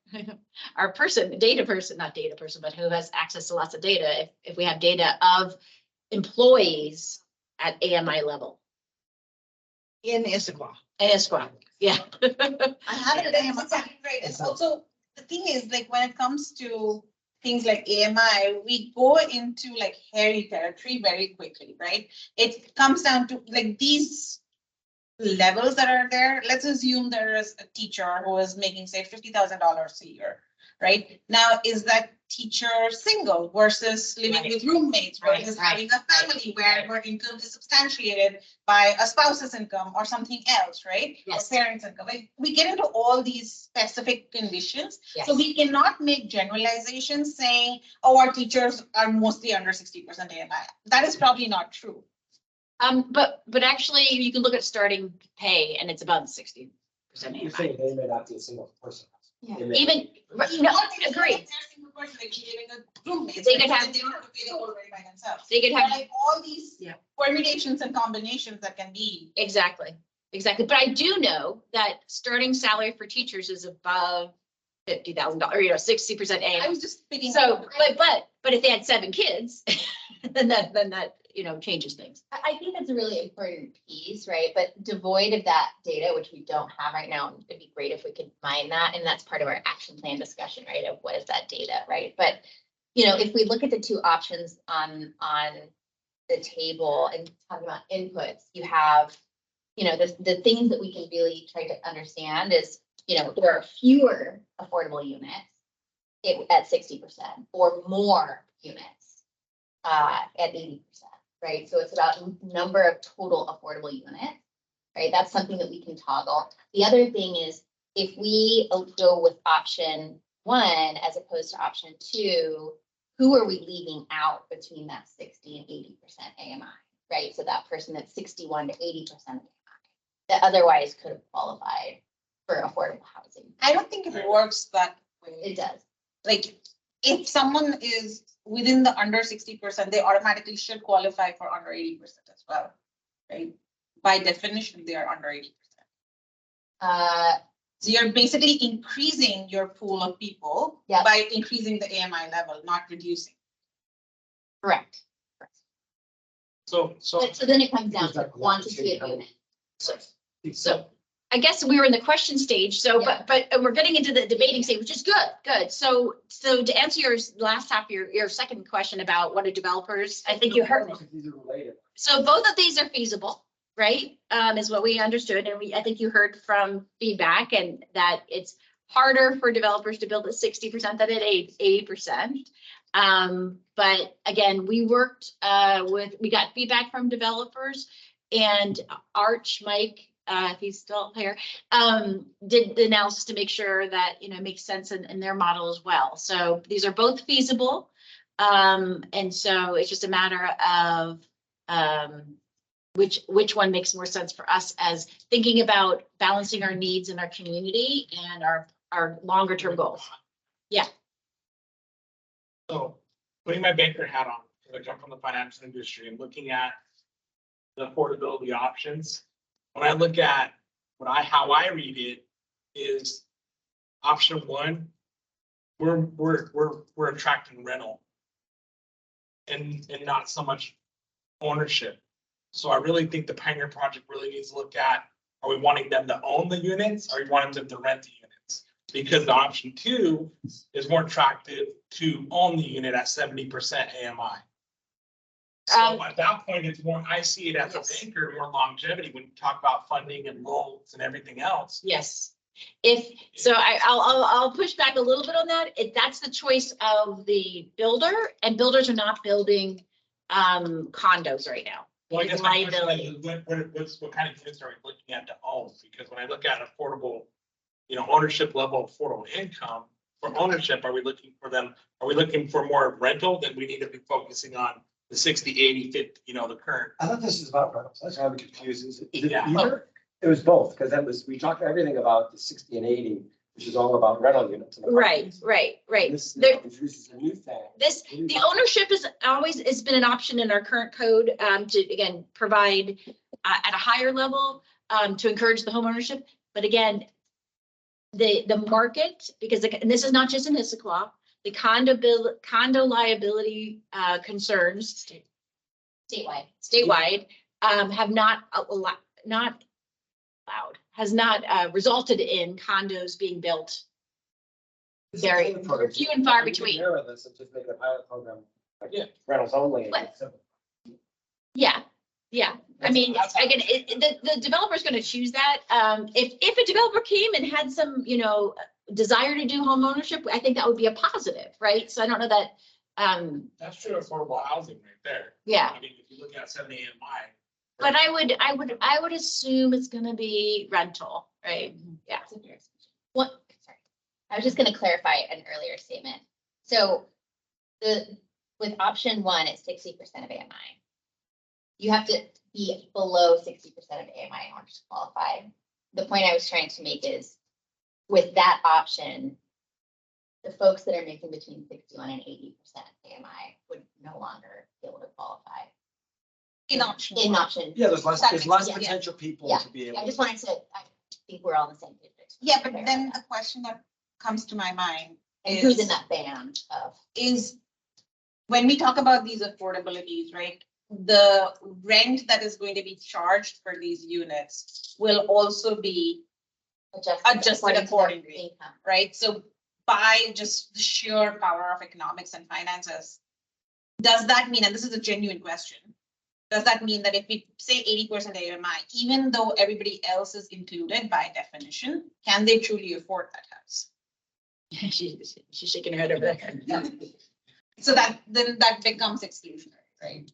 data person, but who has access to lots of data. If we have data of employees at AMI level. In Issaquah. Yeah. I have it at AMI. Right. It's also, the thing is, like, when it comes to things like AMI, we go into like hairy territory very quickly, right? It comes down to like these levels that are there. Let's assume there is a teacher who is making, say, $50,000 a year, right? Now, is that teacher single versus living with roommates versus having a family where income is substantiated by a spouse's income or something else, right? Yes. Or parents' income. Like, we get into all these specific conditions. Yes. So we cannot make generalizations saying, oh, our teachers are mostly under 60% AMI. That is probably not true. But actually, you can look at starting pay and it's about 60% You're AMI. saying they may not be a single person. Yeah. They may- Even, you know, agree. They could have- They don't have to pay the whole rate by themselves. They could have, Like all these Yeah. permutations and combinations that can be. exactly. But I do know that starting salary for teachers is above $50,000, 60% I AMI. was just picking. So, but if they had 7 kids, then that, changes things. I think that's a really important piece, right? But devoid of that data, which we don't have right now, it'd be great if we could mine that. And that's part of our action plan discussion, right? Of what is that data, right? But, if we look at the 2 options on the table and talking about inputs, you have, the things that we can really try to understand is, there are fewer affordable units at 60% or more units at 80%. Right, so it's about number of total affordable units, right? That's something that we can toggle. The other thing is if we go with option 1 as opposed to option 2, who are we leaving out between that 60 and 80% AMI, right? So that person that's 61 to 80% AMI that otherwise could have qualified for affordable housing. I don't think it works that way. It does. Like, if someone is within the under 60%, they automatically should qualify for under 80% as well, right? By definition, they are under 80%. So you're basically increasing your pool of people by increasing the AMI level, not reducing. Correct. So then it comes down to quantity of units. So I guess we were in the question stage, so, but we're getting into the debating stage, which is good. So to answer your last half, your second question about what are developers, I think you heard. These are related. So both of these are feasible, right? Is what we understood. And I think you heard from feedback and that it's harder for developers to build at 60% than at 80%. But again, we worked we got feedback from developers and Mike, if he's still here, did the analysis to make sure that, it makes sense in their model as well. So these are both feasible. And so it's just a matter of which one makes more sense for us as thinking about balancing our needs in our community and our longer term goals. Yeah. So putting my banker hat on, because I come from the financial industry and looking at the affordability options. When I look at how I read it is option 1, we're attracting rental and not so much ownership. So I really think the Pioneer Project really needs to look at, are we wanting them to own the units or are we wanting them to rent the units? Because the option 2 is more attractive to own the unit at 70% AMI. So at that point, it's more, I see it as a banker, more longevity when you talk about funding and loans and everything else. Yes. I'll push back a little bit on that. That's the choice of the builder, and builders are not building condos right now. Well, I guess my question is, what kind of units are we looking at to own? Because when I look at affordable, ownership level, affordable income for ownership, are we looking for more rental? Then we need to be focusing on the 60, 80, 50, the current. I thought this was about rentals. That's why I'm confused. Is it Yeah. either? It was both, because we talked everything about the 60 and 80, which is all about rental units. Right. This is a new thing. The ownership has been an option in our current code to, again, provide at a higher level to encourage the home ownership. But again, the market, and this is not just in Issaquah, the condo liability concerns statewide have not resulted in condos being built. Very few and far between. Narrow this and just make a pilot program, like rentals only. Yeah. I mean, again, the developer's going to choose that. If a developer came and had some, desire to do home ownership, I think that would be a positive, right? So I don't know that, That's true affordable housing right there. yeah. I mean, if you look at 70 AMI. But I would assume it's gonna be rental, right? Yeah. What, sorry, I was just gonna clarify an earlier statement. So with option one, it's 60% of AMI. You have to be below 60% of AMI in order to qualify. The point I was trying to make is with that option, the folks that are making between 61 and 80% AMI would no longer be able to qualify. In option. In option. Yeah, there's less Yeah. potential people Yeah. to be able. I just wanted to, I think we're all on the same page. Yeah, but then a question that comes to my mind And who's in is, that band of? is when we talk about these affordabilities, right? The rent that is going to be charged for these units will also be adjusted accordingly, Income. right? So by just the sheer power of economics and finances, does that mean, and this is a genuine question, does that mean that if we say 80% AMI, even though everybody else is included by definition, can they truly afford that house? She's shaking her head over there. So that then that becomes exclusionary, right?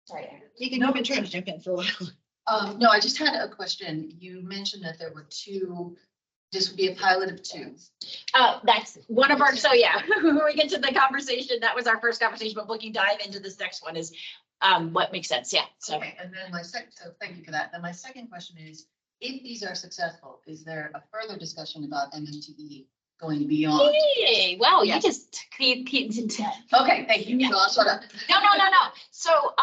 Sorry. You can open try to jump in for a while. No, I just had a question. You mentioned that there were two, this would be a pilot of two. That's one of our, so yeah, when we get to the conversation, that was our first conversation, but we can dive into this next one is what makes sense, yeah, so. Okay, and then my second, so thank you for that. Then my second question is, if these are successful, is there a further discussion about MMTE going beyond? Hey, wow, you Yes. just keep. Okay, thank you. So I'll shut up. No. So,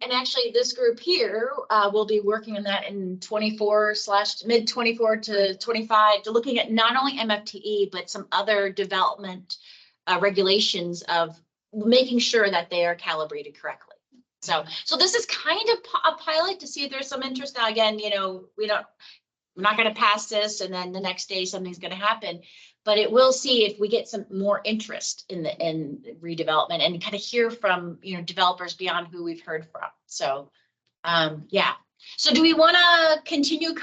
and actually this group here, will be working on that in 24 / mid 24 to 25 to looking at not only MFTE, but some other development regulations of making sure that they are calibrated correctly. So this is kind of a pilot to see if there's some interest. Now, again, we're not going to pass this and then the next day something's going to happen. But it will see if we get some more interest in redevelopment and kind of hear from, developers beyond who we've heard from. So, yeah. So do we want to continue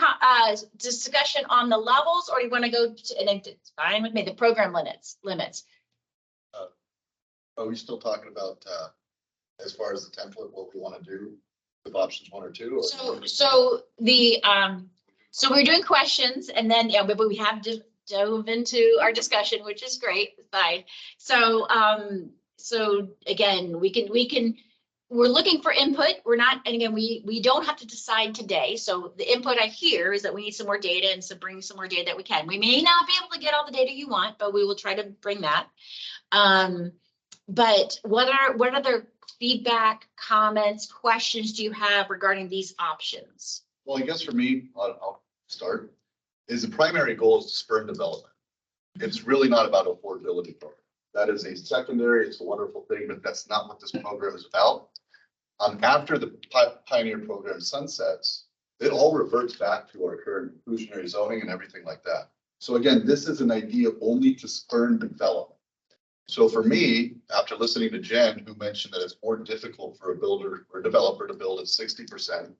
discussion on the levels, or do you want to go to, and it's fine with me, the program limits? Are we still talking about, as far as the template, what we want to do with options 1 or 2? Or So we're doing questions, and then, but we have to dove into our discussion, which is great. Fine. So again, we're looking for input. We're not, and again, we don't have to decide today. So the input I hear is that we need some more data and so bring some more data that we can. We may not be able to get all the data you want, but we will try to bring that. But what other feedback, comments, questions do you have regarding these options? Well, I guess for me, I'll start, is the primary goal is to spur development. It's really not about affordability program. That is a secondary, it's a wonderful thing, but that's not what this program is about. After the Pioneer program sunsets, it all reverts back to our current inclusionary zoning and everything like that. So again, this is an idea only to spur development. So for me, after listening to Jen, who mentioned that it's more difficult for a builder or a developer to build at 60%,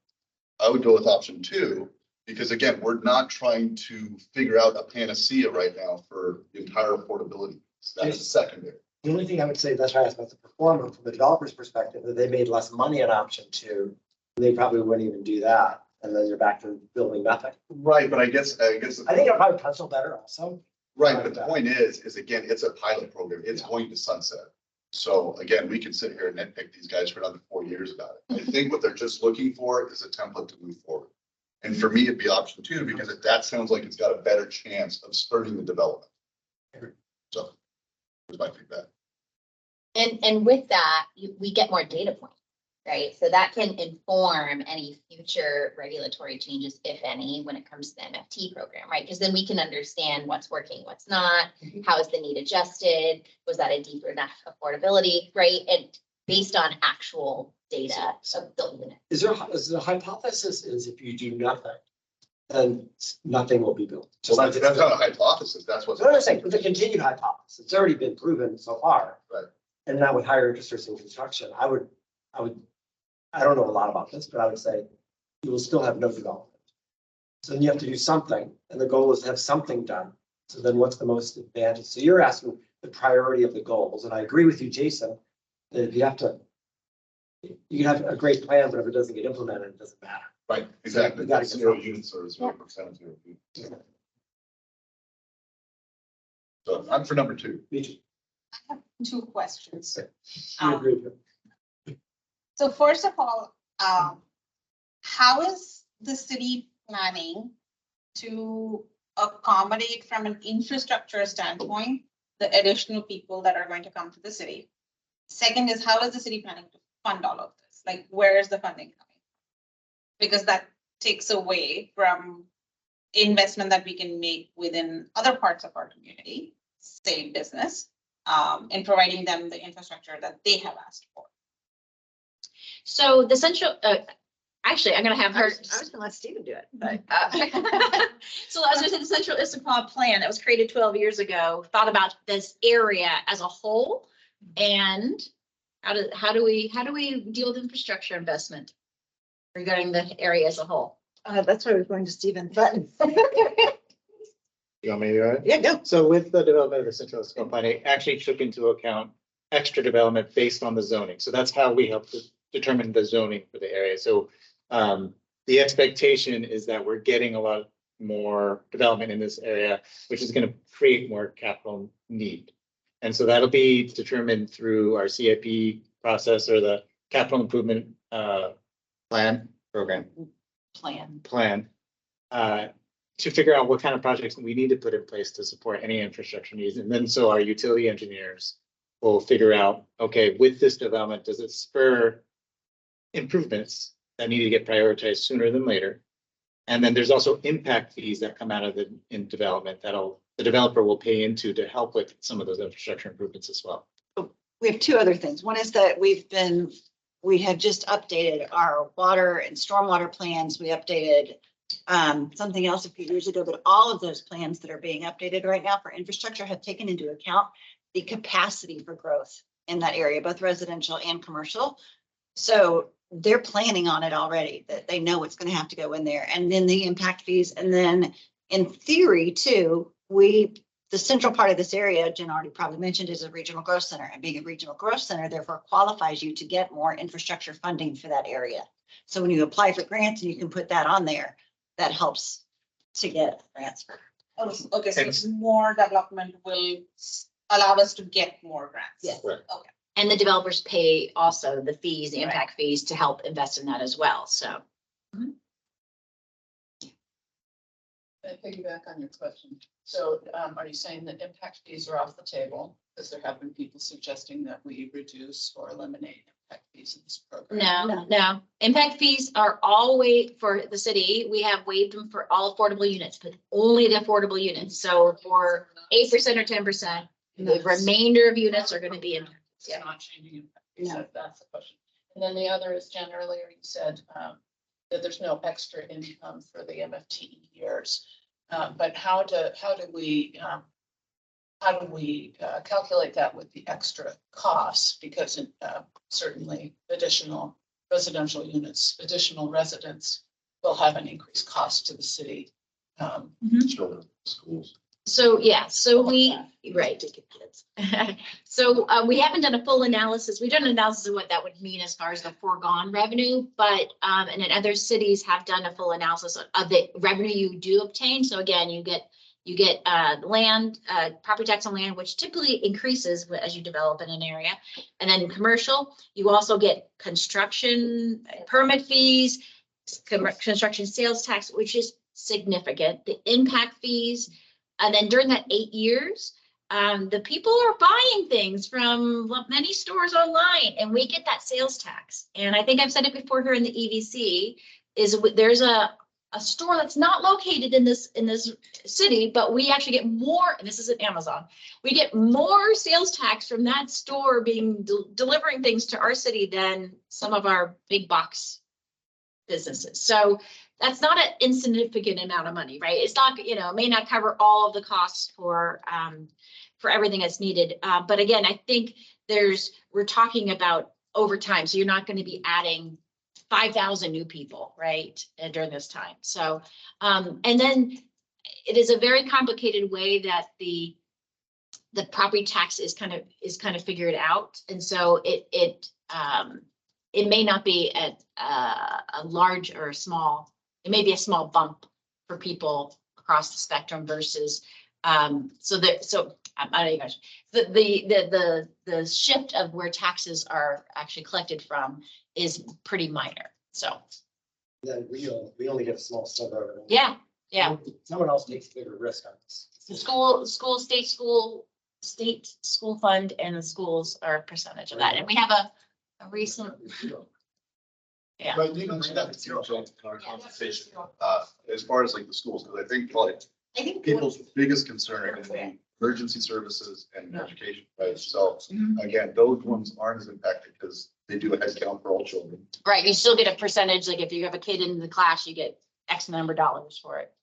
I would go with option 2, because again, we're not trying to figure out a panacea right now for the entire affordability. That's secondary. The only thing I would say, that's why I asked about the performer from the developer's perspective, that they made less money on option 2. They probably wouldn't even do that. And then you're back to building nothing. Right, but I guess. I think it'll probably pencil better also. Right, but the point is again, it's a pilot program. It's going to sunset. So again, we can sit here and nitpick these guys for another 4 years about it. I think what they're just looking for is a template to move forward. And for me, it'd be option 2, because that sounds like it's got a better chance of spurring the development. So here's my feedback. And with that, we get more data points, right? So that can inform any future regulatory changes, if any, when it comes to the MFT program, right? Because then we can understand what's working, what's not, how is the need adjusted, was that a deeper enough affordability, right? And based on actual data of built units. Is the hypothesis is if you do nothing, then nothing will be built. So that's not a hypothesis. That's what's. No, I'm saying with the continued hypothesis, it's already been proven so far. Right. And now with higher interest rates in construction, I don't know a lot about this, but I would say you will still have no development. So then you have to do something, and the goal is to have something done. So then what's the most advantage? So you're asking the priority of the goals, and I agree with you, Jason, that if you have to, you can have a great plan, but if it doesn't get implemented, it doesn't matter. Right, So exactly. we gotta That's get zero something. units or 0% of zero units. So I'm for number 2. Me too. Two questions. I agree with you. So first of all, how is the city planning to accommodate from an infrastructure standpoint, the additional people that are going to come to the city? Second is, how is the city planning to fund all of this? Like, where is the funding coming? Because that takes away from investment that we can make within other parts of our community, say business, and providing them the infrastructure that they have asked for. So the central, actually, I'm gonna have her. I was gonna let Steven do it, but. So as I said, the Central Issaquah plan that was created 12 years ago thought about this area as a whole, and how do we deal with infrastructure investment regarding the area as a whole? That's why we're going to Steven, but. You want me to go ahead? Yeah, go. So with the development of the Central Scope Plan, it actually took into account extra development based on the zoning. So that's how we help to determine the zoning for the area. So the expectation is that we're getting a lot more development in this area, which is going to create more capital need. And so that'll be determined through our CIP process or the capital improvement plan to figure out what kind of projects we need to put in place to support any infrastructure needs. And then so our utility engineers will figure out, okay, with this development, does it spur improvements that need to get prioritized sooner than later? And then there's also impact fees that come out of the development the developer will pay into to help with some of those infrastructure improvements as well. We have two other things. One is that we have just updated our water and stormwater plans. We updated something else a few years ago, but all of those plans that are being updated right now for infrastructure have taken into account the capacity for growth in that area, both residential and commercial. So they're planning on it already, that they know what's going to have to go in there. And then the impact fees. And then in theory too, the central part of this area, Jen already probably mentioned, is a regional growth center, and being a regional growth center therefore qualifies you to get more infrastructure funding for that area. So when you apply for grants and you can put that on there, that helps to get grants. Oh, okay, so more development will allow us to get more grants. Yes. Right. Okay. And the developers pay also the fees, the Right. impact fees to help invest in that as well, so. I piggyback on your question. So are you saying that impact fees are off the table? Because there have been people suggesting that we reduce or eliminate impact fees in this program. No. Impact fees are always for the city. We have waived them for all affordable units, but only the affordable units. So for 8% or 10%, the remainder of units are going to be in. It's not changing impact fees. So that's the question. And then the other is Jen earlier, you said that there's no extra income for the MFTE years. But how do we calculate that with the extra costs? Because certainly additional residential units, additional residents will have an increased cost to the city. Children, schools. So, yeah, so right. So we haven't done a full analysis. We've done an analysis of what that would mean as far as the foregone revenue, but and then other cities have done a full analysis of the revenue you do obtain. So again, you get land, property tax on land, which typically increases as you develop in an area. And then commercial, you also get construction permit fees, construction sales tax, which is significant, the impact fees. And then during that 8 years, the people are buying things from many stores online, and we get that sales tax. And I think I've said it before here in the EVC, is there's a store that's not located in this city, but we actually get more, and this is at Amazon, we get more sales tax from that store being delivering things to our city than some of our big box businesses. So that's not an insignificant amount of money, right? It's not, it may not cover all of the costs for everything that's needed. But again, I think we're talking about over time. So you're not going to be adding 5,000 new people, right, during this time. So, and then it is a very complicated way that the property tax is kind of figured out. And so it may not be at a large or a small, it may be a small bump for people across the spectrum versus, I don't know, guys, the shift of where taxes are actually collected from is pretty minor. So. Then we only get a small sliver of it. Yeah, yeah. Someone else takes a bigger risk on this. The state school fund and the schools are a percentage of that. And we have a recent. Yeah. But you mentioned that in our conversation, as far as like the schools, because I think people's biggest concern are going to be emergency services and education, right? So again, those ones aren't as impacted because they do a head count for all children. Right, you still get a percentage, like if you have a kid in the class, you get X number of dollars for it.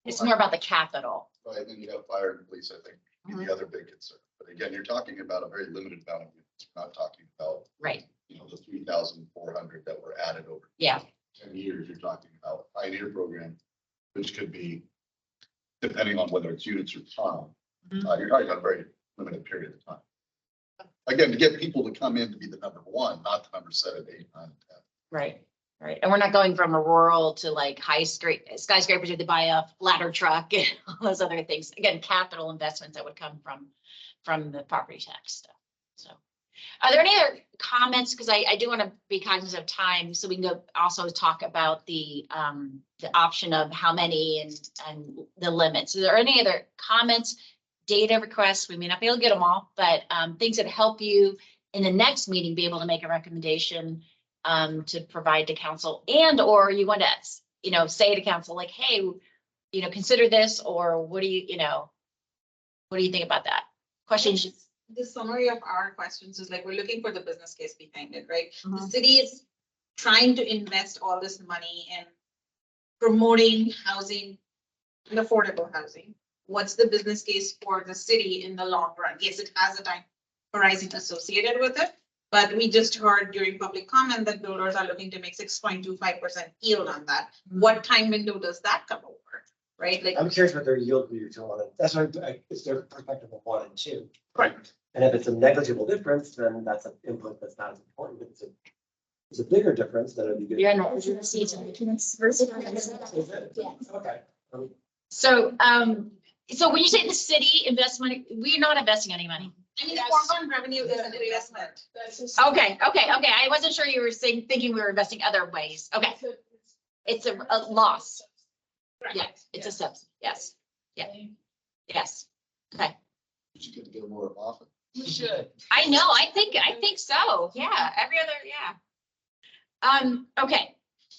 It's more about the capital. Right, and then you have fire and police, I think, would be the other big concern. But again, you're talking about a very limited amount of units. We're not talking about, right, you know, the 3,400 that were added over 10 years. You're talking about Pioneer program, which could be, depending on whether it's units or time, you're talking about a very limited period of time. Again, to get people to come in to be the number one, not the number 7, 8, 9, 10. Right. Right. And we're not going from a rural to like skyscrapers with to buy a ladder truck and all those other things. Again, capital investments that would come from the property tax stuff. So are there any other comments? Because I do want to be cognizant of time, so we can go also talk about the option of how many and the limits. Are there any other comments, data requests? We may not be able to get them all, but things that help you in the next meeting be able to make a recommendation to provide to council, and or you want to, say to council like, hey, consider this, or what do you think about that? Questions? The summary of our questions is like, we're looking for the business case behind it, right? The city is trying to invest all this money in promoting housing and affordable housing. What's the business case for the city in the long run? Yes, it has a time horizon associated with it, but we just heard during public comment that builders are looking to make 6.25% yield on that. What time window does that come over? Right? Like, I'm curious what their yield will be to one. That's why it's their perspective of 1 and 2. Right. And if it's a negligible difference, then that's an input that's not as important. If it's a bigger difference, then it'd be good. You're in the season. Okay. So when you say the city invest money, we're not investing any money. I mean, the foregone revenue is an investment. Okay. I wasn't sure you were thinking we were investing other ways. Okay. It's a loss. Yeah, it's a subsidy. Yes. Yeah. Yes. Okay. You could get more often. We should. I know. I think so. Yeah. Every other. Yeah. Okay.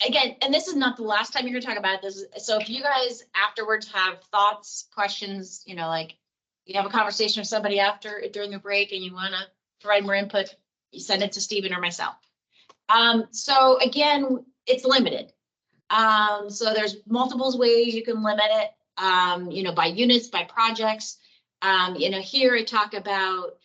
Again, and this is not the last time you're gonna talk about this. So if you guys afterwards have thoughts, questions, like you have a conversation with somebody during the break and you want to provide more input, you send it to Stephen or myself. So again, it's limited. So there's multiple ways you can limit it, by units, by projects. Here I talk about,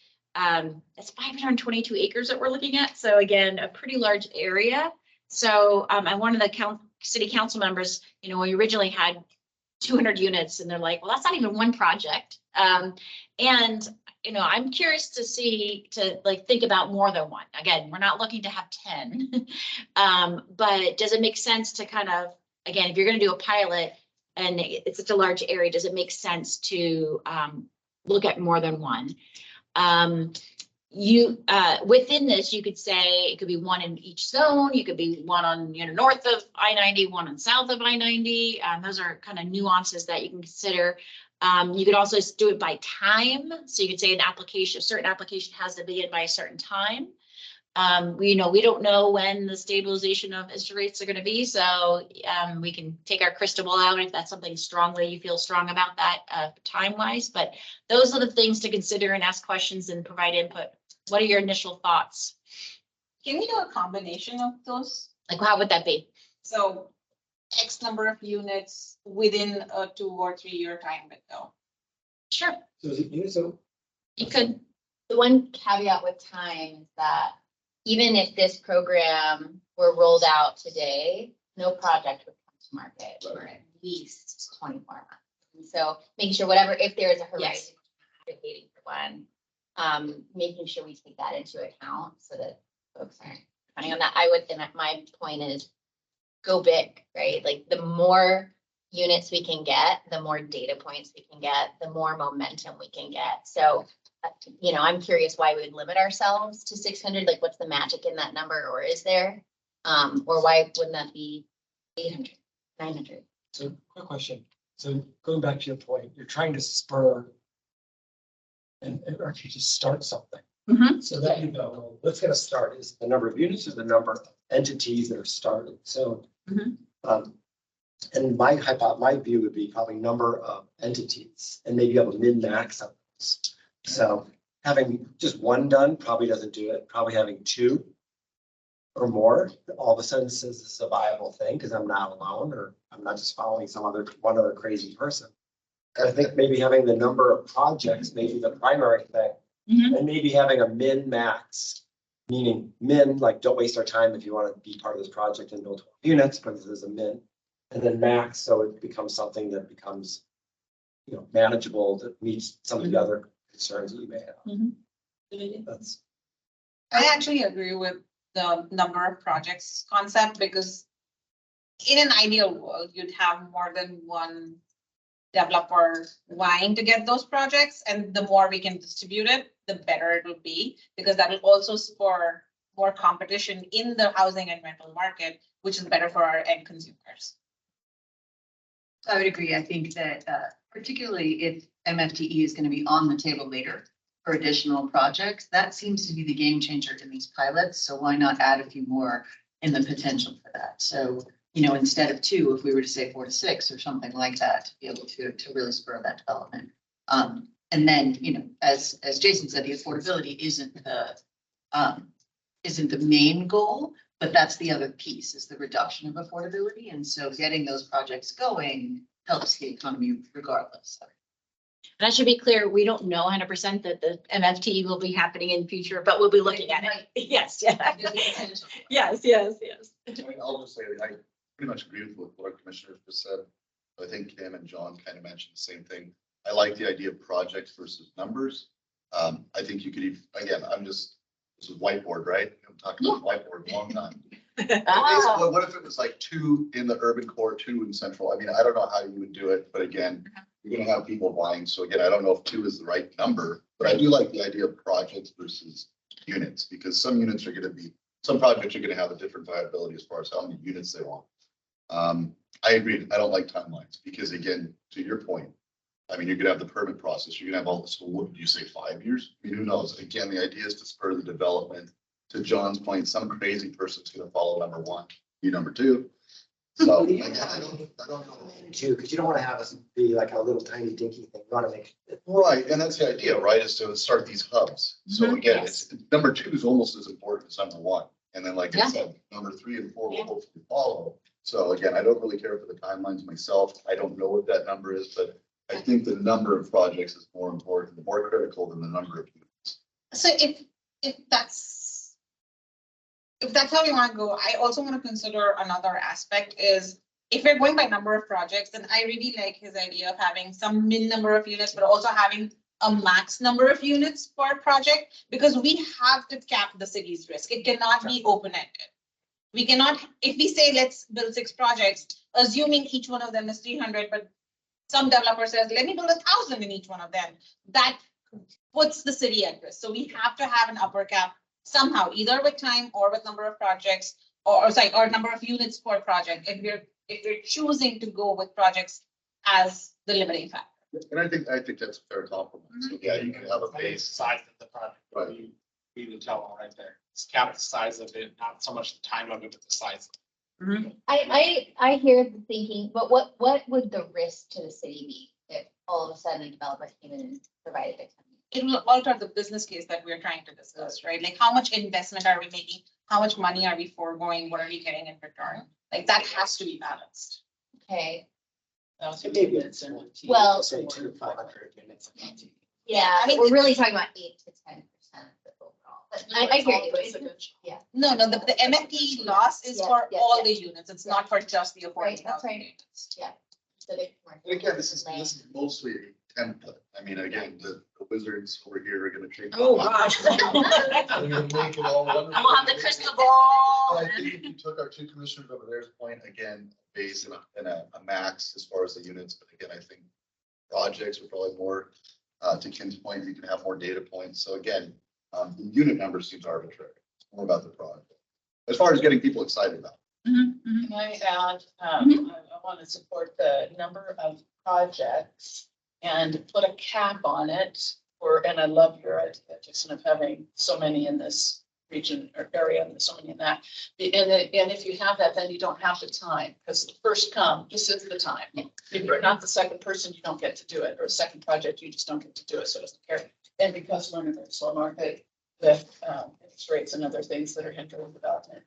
it's 522 acres that we're looking at. So again, a pretty large area. So I wanted the city council members, we originally had 200 units and they're like, well, that's not even one project. And I'm curious to think about more than one. Again, we're not looking to have 10. But does it make sense to kind of, again, if you're going to do a pilot and it's such a large area, does it make sense to look at more than one? Within this, you could say it could be one in each zone. You could be one on north of I-90, one on south of I-90. Those are kind of nuances that you can consider. You could also do it by time. So you could say a certain application has to begin by a certain time. We don't know when the stabilization of interest rates are going to be. So we can take our crystal ball out if that's something strongly you feel strong about that time wise. But those are the things to consider and ask questions and provide input. What are your initial thoughts? can we do a combination of those? Like, how would that be? So X number of units within a 2 or 3 year time window. Sure. So is it units? So you could. The one caveat with time is that even if this program were rolled out today, no project would come to market for at least 24 months. And so making sure whatever, if there is a horizon, advocating for one, making sure we take that into account so that folks aren't depending on that. I would, and my point is go big, right? Like the more units we can get, the more data points we can get, the more momentum we can get. So, you know, I'm curious why we would limit ourselves to 600. Like, what's the magic in that number, or is there? Or why wouldn't that be 800, 900? So, quick question. So going back to your point, you're trying to spur and actually just start something. So that you go, well, what's going to start is the number of units or the number of entities that are started. So, and my view would be probably number of entities and maybe able to min-max on those. So having just one done probably doesn't do it. Probably having two or more all of a sudden says this is a viable thing because I'm not alone or I'm not just following one other crazy person. And I think maybe having the number of projects may be the primary thing. And maybe having a min-max, meaning min, like don't waste our time if you want to be part of this project and build 12 units, but this is a min. And then max, so it becomes something that becomes, you know, manageable, that meets some of the other concerns that you may have. I actually agree with the number of projects concept, because in an ideal world, you'd have more than one developer vying to get those projects, and the more we can distribute it, the better it will be, because that will also spur more competition in the housing and rental market, which is better for our end consumers. I would agree. I think that particularly if MFTE is going to be on the table later for additional projects, that seems to be the game changer in these pilots. So why not add a few more in the potential for that? So, you know, instead of 2, if we were to say 4 to 6 or something like that, to be able to really spur that development. And then, you know, as Jason said, the affordability isn't the main goal, but that's the other piece, is the reduction of affordability. And so getting those projects going helps the economy regardless. And I should be clear, we don't know 100% that the MFT will be happening in future, but we'll be looking at it. Yes, yeah. Yes. I'll just say, I pretty much agree with what our commissioner just said. I think Kim and John kind of mentioned the same thing. I like the idea of projects versus numbers. I think you could even, again, this is whiteboard, right? I'm talking about whiteboard a long time. What if it was like 2 in the urban core, 2 in central? I mean, I don't know how you would do it, but again, you're gonna have people buying. So again, I don't know if 2 is the right number, but I do like the idea of projects versus units, because some projects are gonna have a different viability as far as how many units they want. I agree. I don't like timelines because, again, to your point, I mean, you're gonna have the permit process. You're gonna have all this. So what did you say, 5 years? I mean, who knows? Again, the idea is to spur the development. To John's point, some crazy person's gonna follow number 1, be number 2. So again, I don't know. Too, because you don't want to have us be like a little tiny dinky thing. You want to make it right, and that's the idea, right? Is to start these hubs. So again, it's number 2 is almost as important as number 1, and then like I said, number 3 and 4 will hopefully follow. So again, I don't really care for the timelines myself. I don't know what that number is, but I think the number of projects is more important, more critical than the number of units. So if that's how we want to go, I also want to consider another aspect is, if we're going by number of projects, then I really like his idea of having some min number of units, but also having a max number of units per project, because we have to cap the city's risk. It cannot be open-ended. We cannot, if we say, let's build 6 projects, assuming each one of them is 300, but some developer says, let me build 1,000 in each one of them, that puts the city at risk. So we have to have an upper cap somehow, either with time or with number of projects, or number of units per project, if we're choosing to go with projects as the limiting factor. And I think that's a fair compliment. So yeah, you can have a base size of the project. Right. You can tell right there. It's count the size of it, not so much the time of it, but the size. I hear the thinking, but what would the risk to the city be if all of a sudden a developer came in and provided it? It will alter the business case that we're trying to discuss, right? Like, how much investment are we making? How much money are we foregoing? What are we getting in return? Like, that has to be balanced. Okay. well, say 2 to 500 units. Yeah, I mean, we're really talking about 8 to 10% of the overall. I hear you. Residential. Yeah. No, the MFT loss is Yeah, for yeah, all yeah. the units. It's not for just the Right, affordable that's housing right. units. Yeah. Civic commercial. And again, this is mostly a template. I mean, again, the wizards over here are gonna change. Oh, gosh. They're gonna make it all wonderful. I will have the crystal ball. I think if you took our two commissioners over there's point, again, base and a max as far as the units, but again, I think projects are probably more, to Ken's point, you can have more data points. So again, the unit number seems arbitrary. It's more about the project. As far as getting people excited about. Can I add, I want to support the number of projects and put a cap on it and I love your idea, Jason, of having so many in this region or area and so many in that. And if you have that, then you don't have the time, because the first come, this is the time. If you're not the second person, you don't get to do it, or second project, you just don't get to do it, so it doesn't care. And because we're in a slow market with interest rates and other things that are hindering development,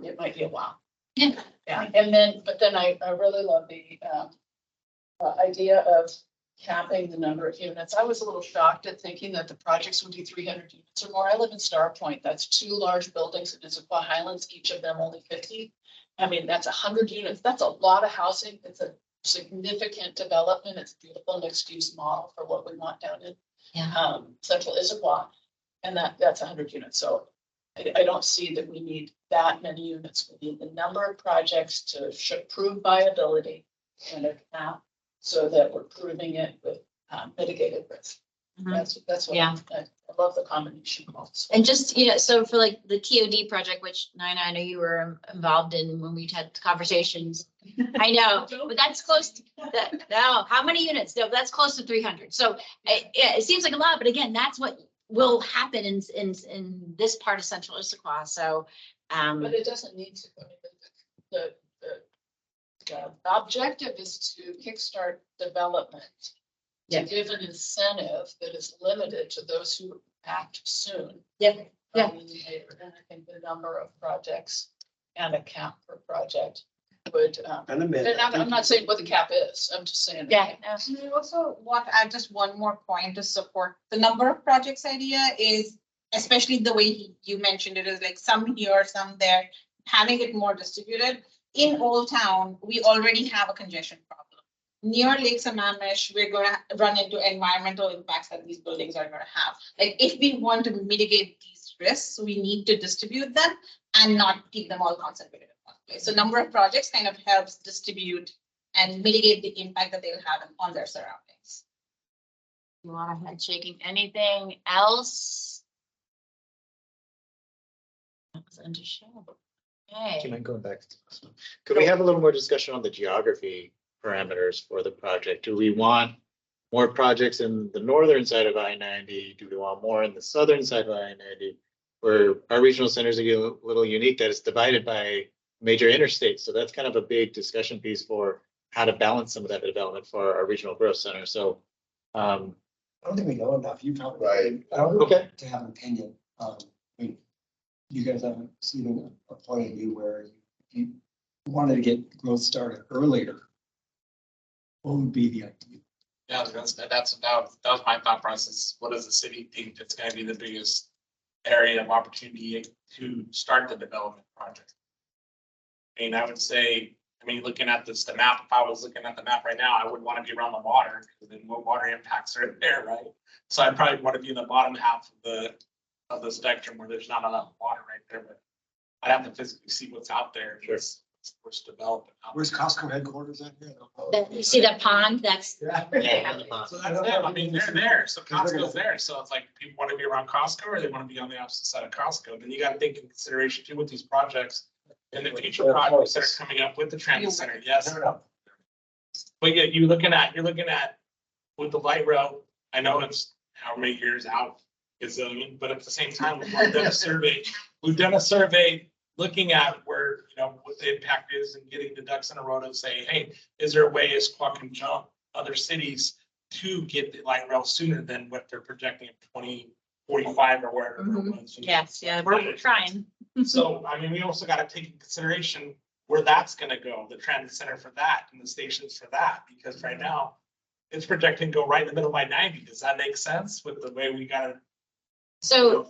it might be a while. Yeah. Yeah, but then I really love the idea of capping the number of units. I was a little shocked at thinking that the projects would be 300 units or more. I live in Star Point. That's 2 large buildings in Issaquah Highlands, each of them only 50. I mean, that's 100 units. That's a lot of housing. It's a significant development. It's a beautiful mixed use model for what we want down in central Issaquah. And that's 100 units. So I don't see that we need that many units. We need the number of projects to prove viability and a cap so that we're proving it with mitigated risk. That's what I love the combination also. And just, so for like the TOD project, which Nina, I know you were involved in when we had conversations. I know, but that's close to that. No, how many units? No, that's close to 300. So it seems like a lot, but again, that's what will happen in this part of central Issaquah. So, but it doesn't need to. I mean, the objective is to kickstart development. To give an incentive that is limited to those who act soon. Yeah. And I think the number of projects and a cap per project would, and I'm not saying what the cap is, I'm just saying. Yeah. I also want to add just one more point to support the number of projects idea is, especially the way you mentioned it, is like some here, some there, having it more distributed. In Old Town, we already have a congestion problem. Near Lake Sammamish, we're going to run into environmental impacts that these buildings are going to have. Like if we want to mitigate these risks, we need to distribute them and not keep them all concentrated in one place. So number of projects kind of helps distribute and mitigate the impact that they'll have on their surroundings. You want a head shaking? Anything else? That was under show. Do you Okay. mind going back to this one? Could we have a little more discussion on the geography parameters for the project? Do we want more projects in the northern side of I-90? Do we want more in the southern side of I-90? Where our regional centers are a little unique that it's divided by major interstates. So that's kind of a big discussion piece for how to balance some of that development for our regional growth center. So I don't think we know enough. You probably. Right. I don't Okay. to have an opinion. I mean, you guys haven't seen a point of view where you wanted to get growth started earlier. What would be the idea? Yeah, that was my thought process. What does the city think that's gonna be the biggest area of opportunity to start the development project? I mean, I would say, looking at the map, if I was looking at the map right now, I would want to be around the water, because then what water impacts are there, right? So I'd probably want to be in the bottom half of the spectrum where there's not enough water right there, but I'd have to physically see what's out there. Sure. What's developing. Where's Costco headquarters at here? You see that pond? That's. Yeah. So that's them. I mean, they're there. So Costco's there. So it's like people want to be around Costco or they want to be on the opposite side of Costco. Then you got to take into consideration too with these projects and the future projects that are coming up with the transit center. Yes. But yeah, you're looking at with the light rail. I know it's how many years out, but at the same time, we've done a survey. We've done a survey looking at where, what the impact is and getting the ducks in a row to say, hey, is there a way Issaquah can jump other cities to get the light rail sooner than what they're projecting in 2045 or wherever it was. Yes, yeah, we're trying. So, we also got to take into consideration where that's going to go, the transit center for that and the stations for that, because right now it's projecting to go right in the middle of I-90. Does that make sense with the way we got to So,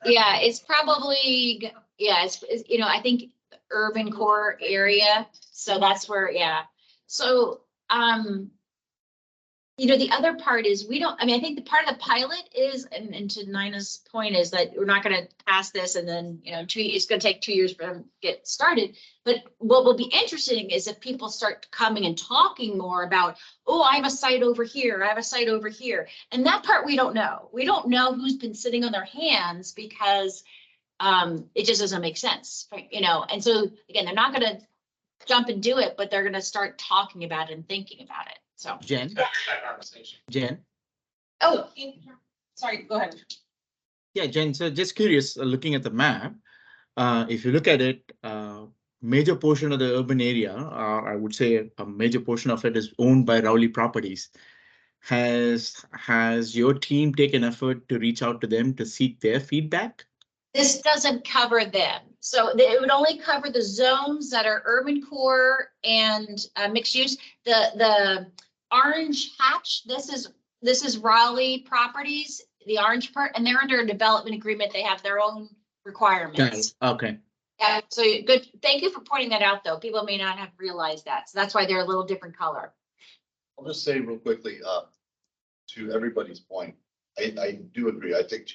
yeah, it's probably, yeah, it's, I think urban core area. So that's where, yeah. So, the other part is I think the part of the pilot is, and to Nina's point is that we're not gonna pass this and then, it's gonna take 2 years for them to get started. But what will be interesting is if people start coming and talking more about, oh, I have a site over here, I have a site over here. And that part we don't know. We don't know who's been sitting on their hands because it just doesn't make sense, And so again, they're not gonna jump and do it, but they're gonna start talking about it and thinking about it. So. Jen, Jen. Oh, sorry, go ahead. Yeah, Jen, so just curious, looking at the map, if you look at it, major portion of the urban area, I would say a major portion of it is owned by Rowley Properties. Has your team taken effort to reach out to them to seek their feedback? This doesn't cover them. So it would only cover the zones that are urban core and mixed use. The orange hatch, this is Raleigh Properties, the orange part, and they're under a development agreement. They have their own requirements. Okay. Yeah, so good. Thank you for pointing that out, though. People may not have realized that. So that's why they're a little different color. I'll just say real quickly, to everybody's point, I do agree. I think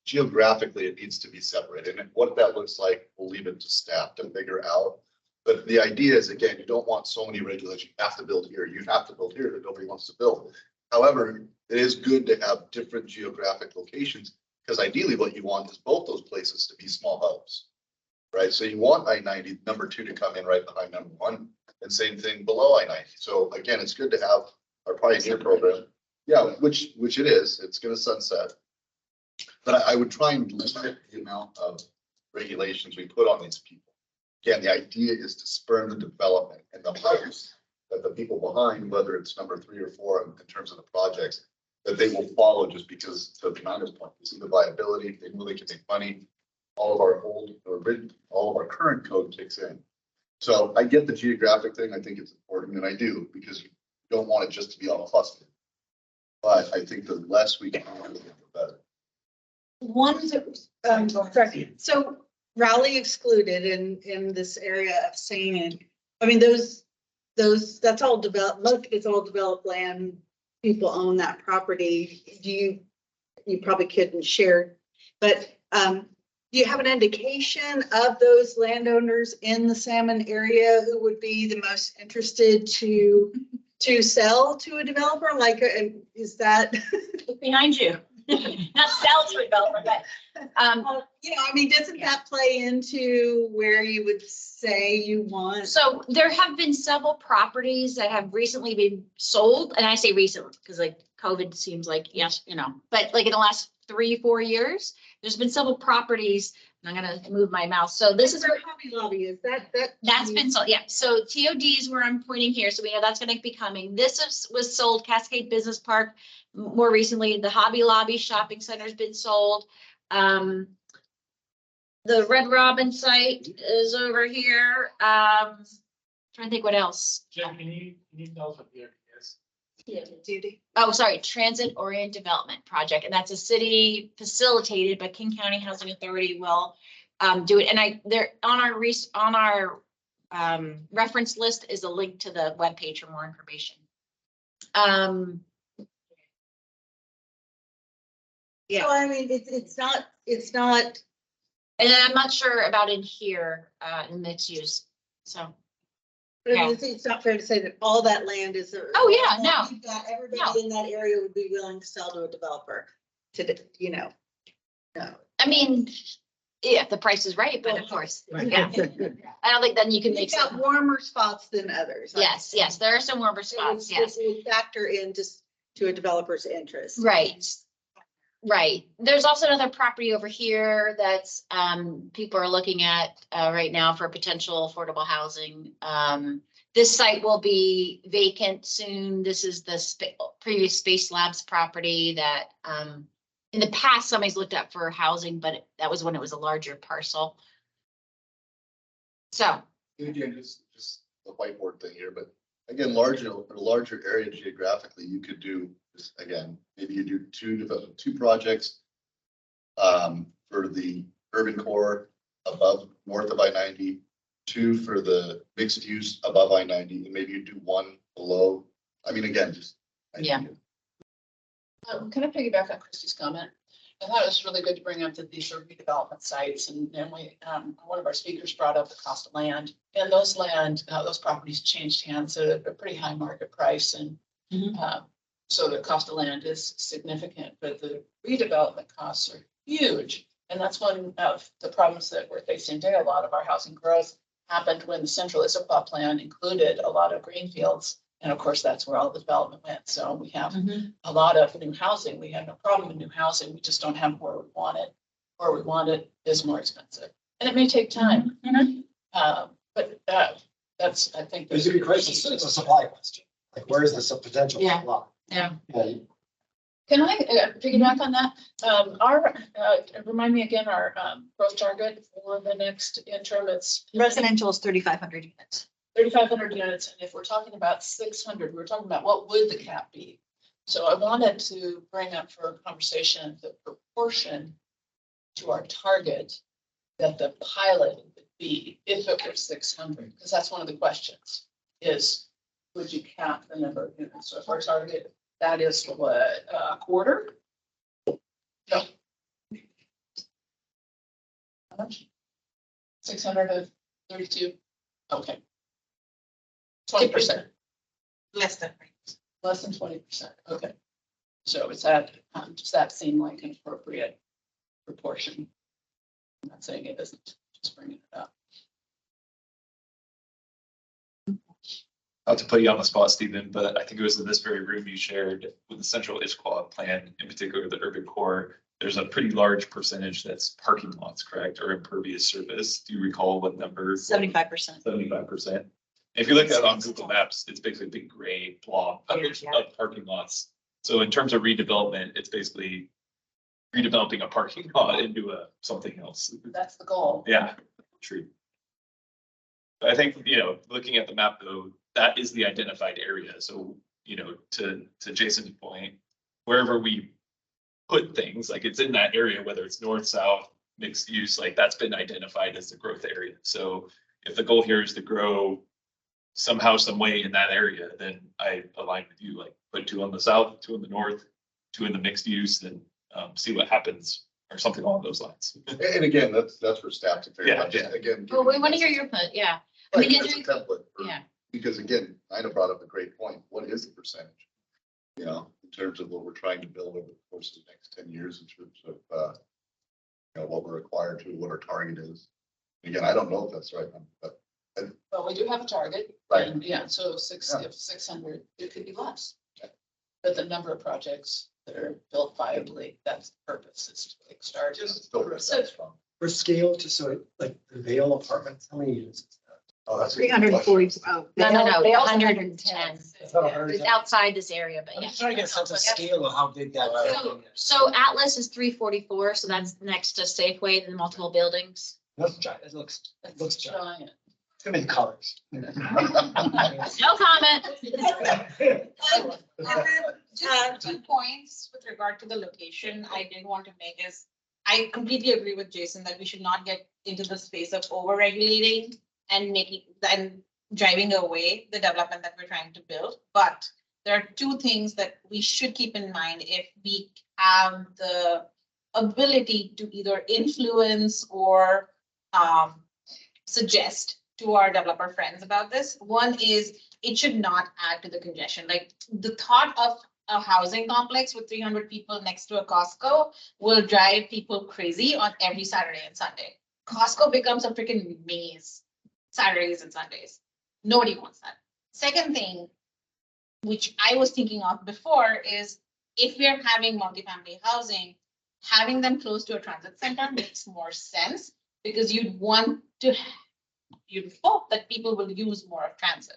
geographically, it needs to be separated. And what that looks like, we'll leave it to staff to figure out. But the idea is, again, you don't want so many regulations. You have to build here. You have to build here that nobody wants to build. However, it is good to have different geographic locations because ideally what you want is both those places to be small hubs, right? So you want I-90, number 2 to come in right behind number 1 and same thing below I-90. So again, it's good to have our Pioneer program. Yeah, which it is. It's going to sunset. But I would try and limit the amount of regulations we put on these people. Again, the idea is to spur the development and the hopes that the people behind, whether it's number 3 or 4 in terms of the projects, that they will follow just because to the Commander's point, they see the viability, they know they can make money. All of our current code kicks in. So I get the geographic thing. I think it's important, and I do because you don't want it just to be on a cluster. But I think the less we can do, the better. Sorry. So Raleigh excluded in this area of saying, I mean, that's all developed, most of it's all developed land. People own that property. You probably couldn't share, but do you have an indication of those landowners in the Salmon area who would be the most interested to sell to a developer? Like, is that behind you? Not sell to a developer, but I mean, doesn't that play into where you would say you want? So there have been several properties that have recently been sold, and I say recently because like COVID seems like yes, but like in the last 3-4 years, there's been several properties. And I'm gonna move my mouse. So this is where Hobby Lobby is. That's been sold. Yeah. So TOD is where I'm pointing here. So we know that's going to be coming. This was sold. Cascade Business Park. More recently, the Hobby Lobby shopping center has been sold. The Red Robin site is over here. Trying to think what else. Jim, can you tell us what the is? Oh, sorry, Transit Orient Development Project, and that's a city facilitated, but King County Housing Authority will do it. And they're on our reference list is a link to the webpage for more information. Yeah. So I mean, it's not. And I'm not sure about in here in mixed use. So. But I mean, it's not fair to say that all that land is. Oh yeah, no. You've got everybody in that area would be willing to sell to a developer. No. I mean, yeah, if the price is right, but of course, yeah. I don't think then you can make some warmer spots than others. Yes, there are some warmer spots. Yes, it would factor in just to a developer's interest. Right. There's also another property over here that's people are looking at right now for potential affordable housing. This site will be vacant soon. This is the previous Space Labs property that in the past somebody's looked at for housing, but that was when it was a larger parcel. So. Again, just the whiteboard thing here, but again, larger area geographically, you could do this again. Maybe you do two projects, for the urban core above, north of I-90, 2 for the mixed use above I-90, and maybe you do 1 below. I mean, again, just. Yeah. Can I piggyback on Christie's comment? I thought it was really good to bring up that these are redevelopment sites, and we, one of our speakers brought up the cost of land. And those properties changed hands at a pretty high market price, and so the cost of land is significant, but the redevelopment costs are huge. And that's one of the problems that we're facing today. A lot of our housing growth happened when the central Issaquah plan included a lot of greenfields. And of course, that's where all the development went. So we have a lot of new housing. We have no problem with new housing. We just don't have where we want it. Where we want it is more expensive. And it may take time. But that's, I think. There's a good question. It's a supply question. Like, where is the potential supply? Yeah. Can I piggyback on that? Remind me again, our growth target for the next interim, it's Residential is 3,500 units. 3,500 units. And if we're talking about 600, we're talking about what would the cap be? So I wanted to bring up for a conversation the proportion to our target that the pilot would be if it were 600, because that's one of the questions is, would you cap the number of units? So if our target, that is what, a quarter? No. How much? 632. Okay. 20%. Less than. Less than 20%. Okay. So is that, does that seem like an appropriate proportion? I'm not saying it isn't, just bringing it up. Not to put you on the spot, Stephen, but I think it was in this very room you shared with the central Issaquah plan, in particular the urban core. There's a pretty large percentage that's parking lots, correct, or impervious surface. Do you recall what number? 75%. 75%. If you look at it on Google Maps, it's basically a big gray blob of parking lots. So in terms of redevelopment, it's basically redeveloping a parking lot into something else. That's the goal. Yeah, true. But I think, looking at the map though, that is the identified area. So, to Jason's point, wherever we put things, like it's in that area, whether it's north, south, mixed use, like that's been identified as the growth area. So if the goal here is to grow somehow, some way in that area, then I align with you, like put 2 on the south, 2 in the north, 2 in the mixed use, and see what happens, or something along those lines. And again, that's for staff to figure out. Yeah. Again. Well, we want to hear your input. Yeah. I Right, mean, as a template. Because again, Ina brought up a great point. What is the percentage? In terms of what we're trying to build over the course of the next 10 years in terms of, what we're required to, what our target is. Again, I don't know if that's right, but. Well, we do have a target. Right. And so if 600, it could be less. But the number of projects that are built viably, that's the purpose, is to like start. For scale, just so like the Vale apartments, how many units? Oh, that's 340. Oh, No, They also 110. It's outside this area, but I'm yeah. just trying to get a sense of scale of how big that is. So Atlas is 344, so that's next to Safeway, the multiple buildings. Looks giant. It looks giant. Giant. It's gonna be colors. No comment. Just 2 points with regard to the location I did want to make is, I completely agree with Jason that we should not get into the space of over-regulating and driving away the development that we're trying to build. But there are 2 things that we should keep in mind if we have the ability to either influence or suggest to our developer friends about this. One is it should not add to the congestion. Like the thought of a housing complex with 300 people next to a Costco will drive people crazy on every Saturday and Sunday. Costco becomes a freaking maze Saturdays and Sundays. Nobody wants that. Second thing, which I was thinking of before, is if we are having multifamily housing, having them close to a transit center makes more sense, because you'd hope that people will use more of transit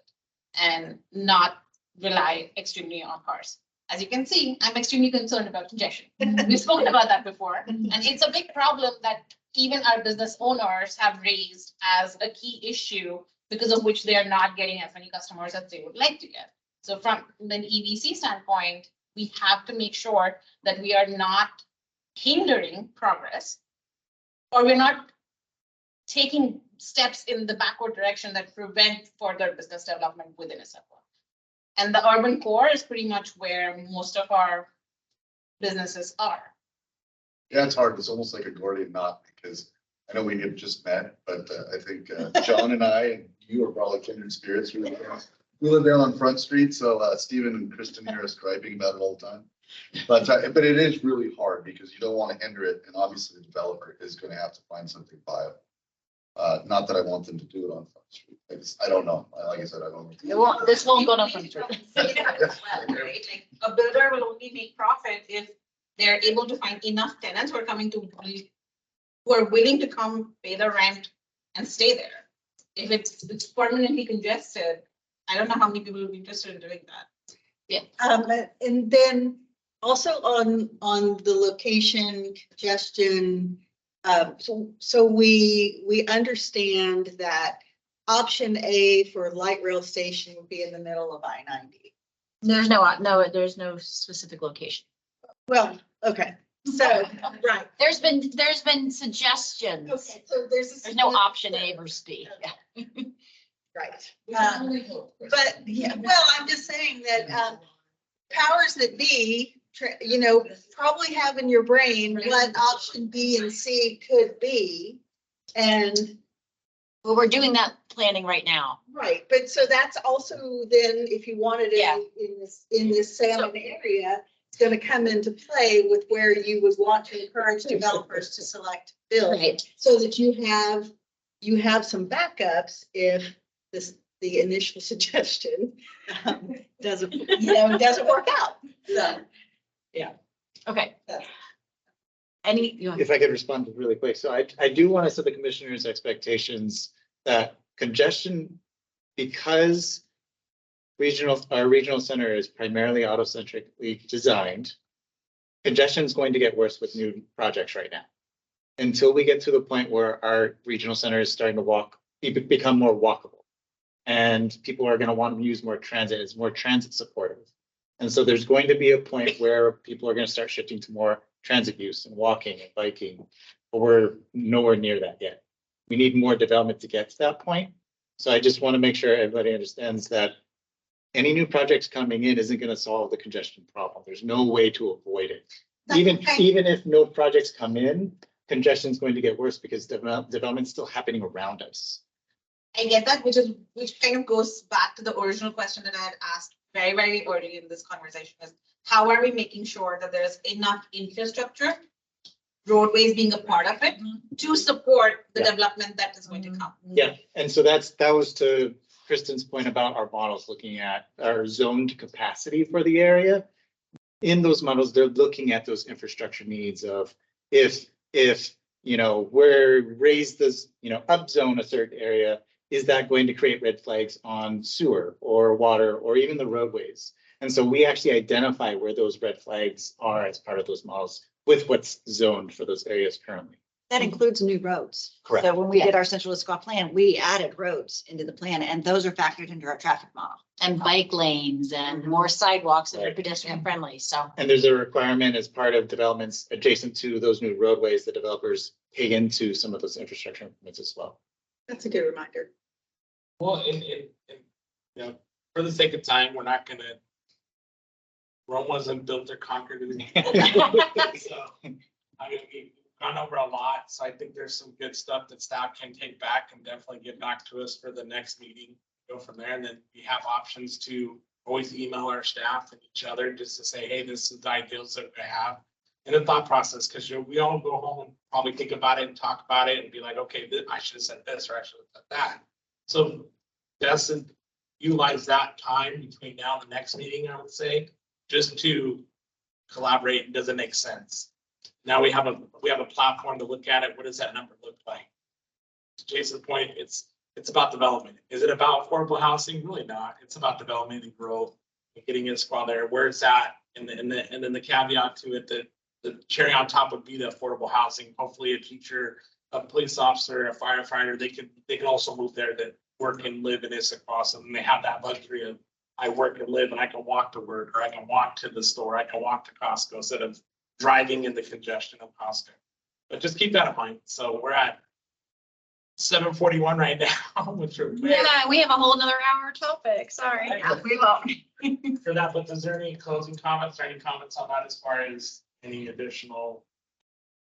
and not rely extremely on cars. As you can see, I'm extremely concerned about congestion. We've spoken about that before, and it's a big problem that even our business owners have raised as a key issue, because of which they are not getting as many customers as they would like to get. So from an EVC standpoint, we have to make sure that we are not hindering progress, or we're not taking steps in the backward direction that prevent further business development within Issaquah. And the urban core is pretty much where most of our businesses are. Yeah, it's hard. It's almost like a Gordian knot because I know we have just met, but I think John and I and you are probably kindred spirits. We live down on Front Street, so Stephen and Kristen hear us griping about it all the time. But it is really hard because you don't want to hinder it, and obviously the developer is going to have to find something viable. Not that I want them to do it on Front Street. I don't know. Like I said, I don't. This won't go on Front Street. A builder will only make profit if they're able to find enough tenants who are coming to, who are willing to come pay the rent and stay there. If it's permanently congested, I don't know how many people will be interested in doing that. Yeah. And then also on the location congestion, so we understand that option A for light rail station would be in the middle of I-90. There's no specific location. Well, okay, so, right. There's been suggestions. Okay, so there's no option A versus B. Yeah. Right. But yeah, well, I'm just saying that powers that be, probably have in your brain what option B and C could be. And well, we're doing that planning right now. Right, but so that's also then if you wanted it in this salmon area, it's going to come into play with where you would want to encourage developers to select build, Right. so that you have some backups if the initial suggestion doesn't work out. So, yeah. Okay. If I could respond really quick. So I do want to set the commissioners' expectations that congestion, because our regional center is primarily autocentrically designed, congestion is going to get worse with new projects right now. Until we get to the point where our regional center is starting to become more walkable. And people are going to want to use more transit. It's more transit supportive. And so there's going to be a point where people are going to start shifting to more transit use and walking and biking, but we're nowhere near that yet. We need more development to get to that point. So I just want to make sure everybody understands that any new projects coming in isn't going to solve the congestion problem. There's no way to avoid it. Even if no projects come in, congestion is going to get worse because development's still happening around us. I get that, which kind of goes back to the original question that I had asked very, very early in this conversation, is how are we making sure that there's enough infrastructure, roadways being a part of it, to support the development that is going to come? Yeah, and so that was to Kristen's point about our models looking at our zoned capacity for the area. In those models, they're looking at those infrastructure needs of if we're raised this, up zone a certain area, is that going to create red flags on sewer or water or even the roadways? And so we actually identify where those red flags are as part of those models with what's zoned for those areas currently. That includes new roads. Correct. So when we did our Central Issaquah plan, we added roads into the plan, and those are factored into our traffic model. And bike lanes and more sidewalks that are pedestrian friendly, so. And there's a requirement as part of developments adjacent to those new roadways, the developers pay into some of those infrastructure improvements as well. That's a good reminder. Well, for the sake of time, we're not gonna. Rome wasn't built or conquered. So we've gone over a lot, so I think there's some good stuff that staff can take back and definitely get back to us for the next meeting. Go from there, and then we have options to always email our staff and each other just to say, hey, this is the ideals that we have. And the thought process, because we all go home and probably think about it and talk about it and be like, okay, I should have said this or I should have said that. So that's utilize that time between now and the next meeting, I would say, just to collaborate. Does it make sense? Now we have a platform to look at it. What does that number look like? To Jason's point, it's about development. Is it about affordable housing? Really not. It's about development and growth and getting it squad there. Where it's at, and then the caveat to it that the cherry on top would be the affordable housing. Hopefully a teacher, a police officer, a firefighter, they can also move there that work and live in Issaquah, and they have that luxury of I work and live and I can walk to work, or I can walk to the store, I can walk to Costco instead of driving and the congestion of Costco. But just keep that in mind. So we're at 7:41 right now, which are. Yeah, we have a whole nother hour topic. Sorry. We won't. For that, but is there any closing comments or any comments on that as far as any additional?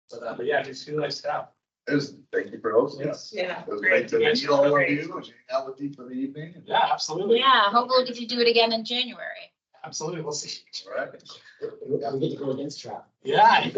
So that, but yeah, just feel like staff. Thank you for hosting us. Yeah. It was great to meet all of you and hang out with you for the evening. Yeah, absolutely. Yeah, hopefully we get to do it again in January. Absolutely. We'll see. All right. We get to go against traffic. Yeah.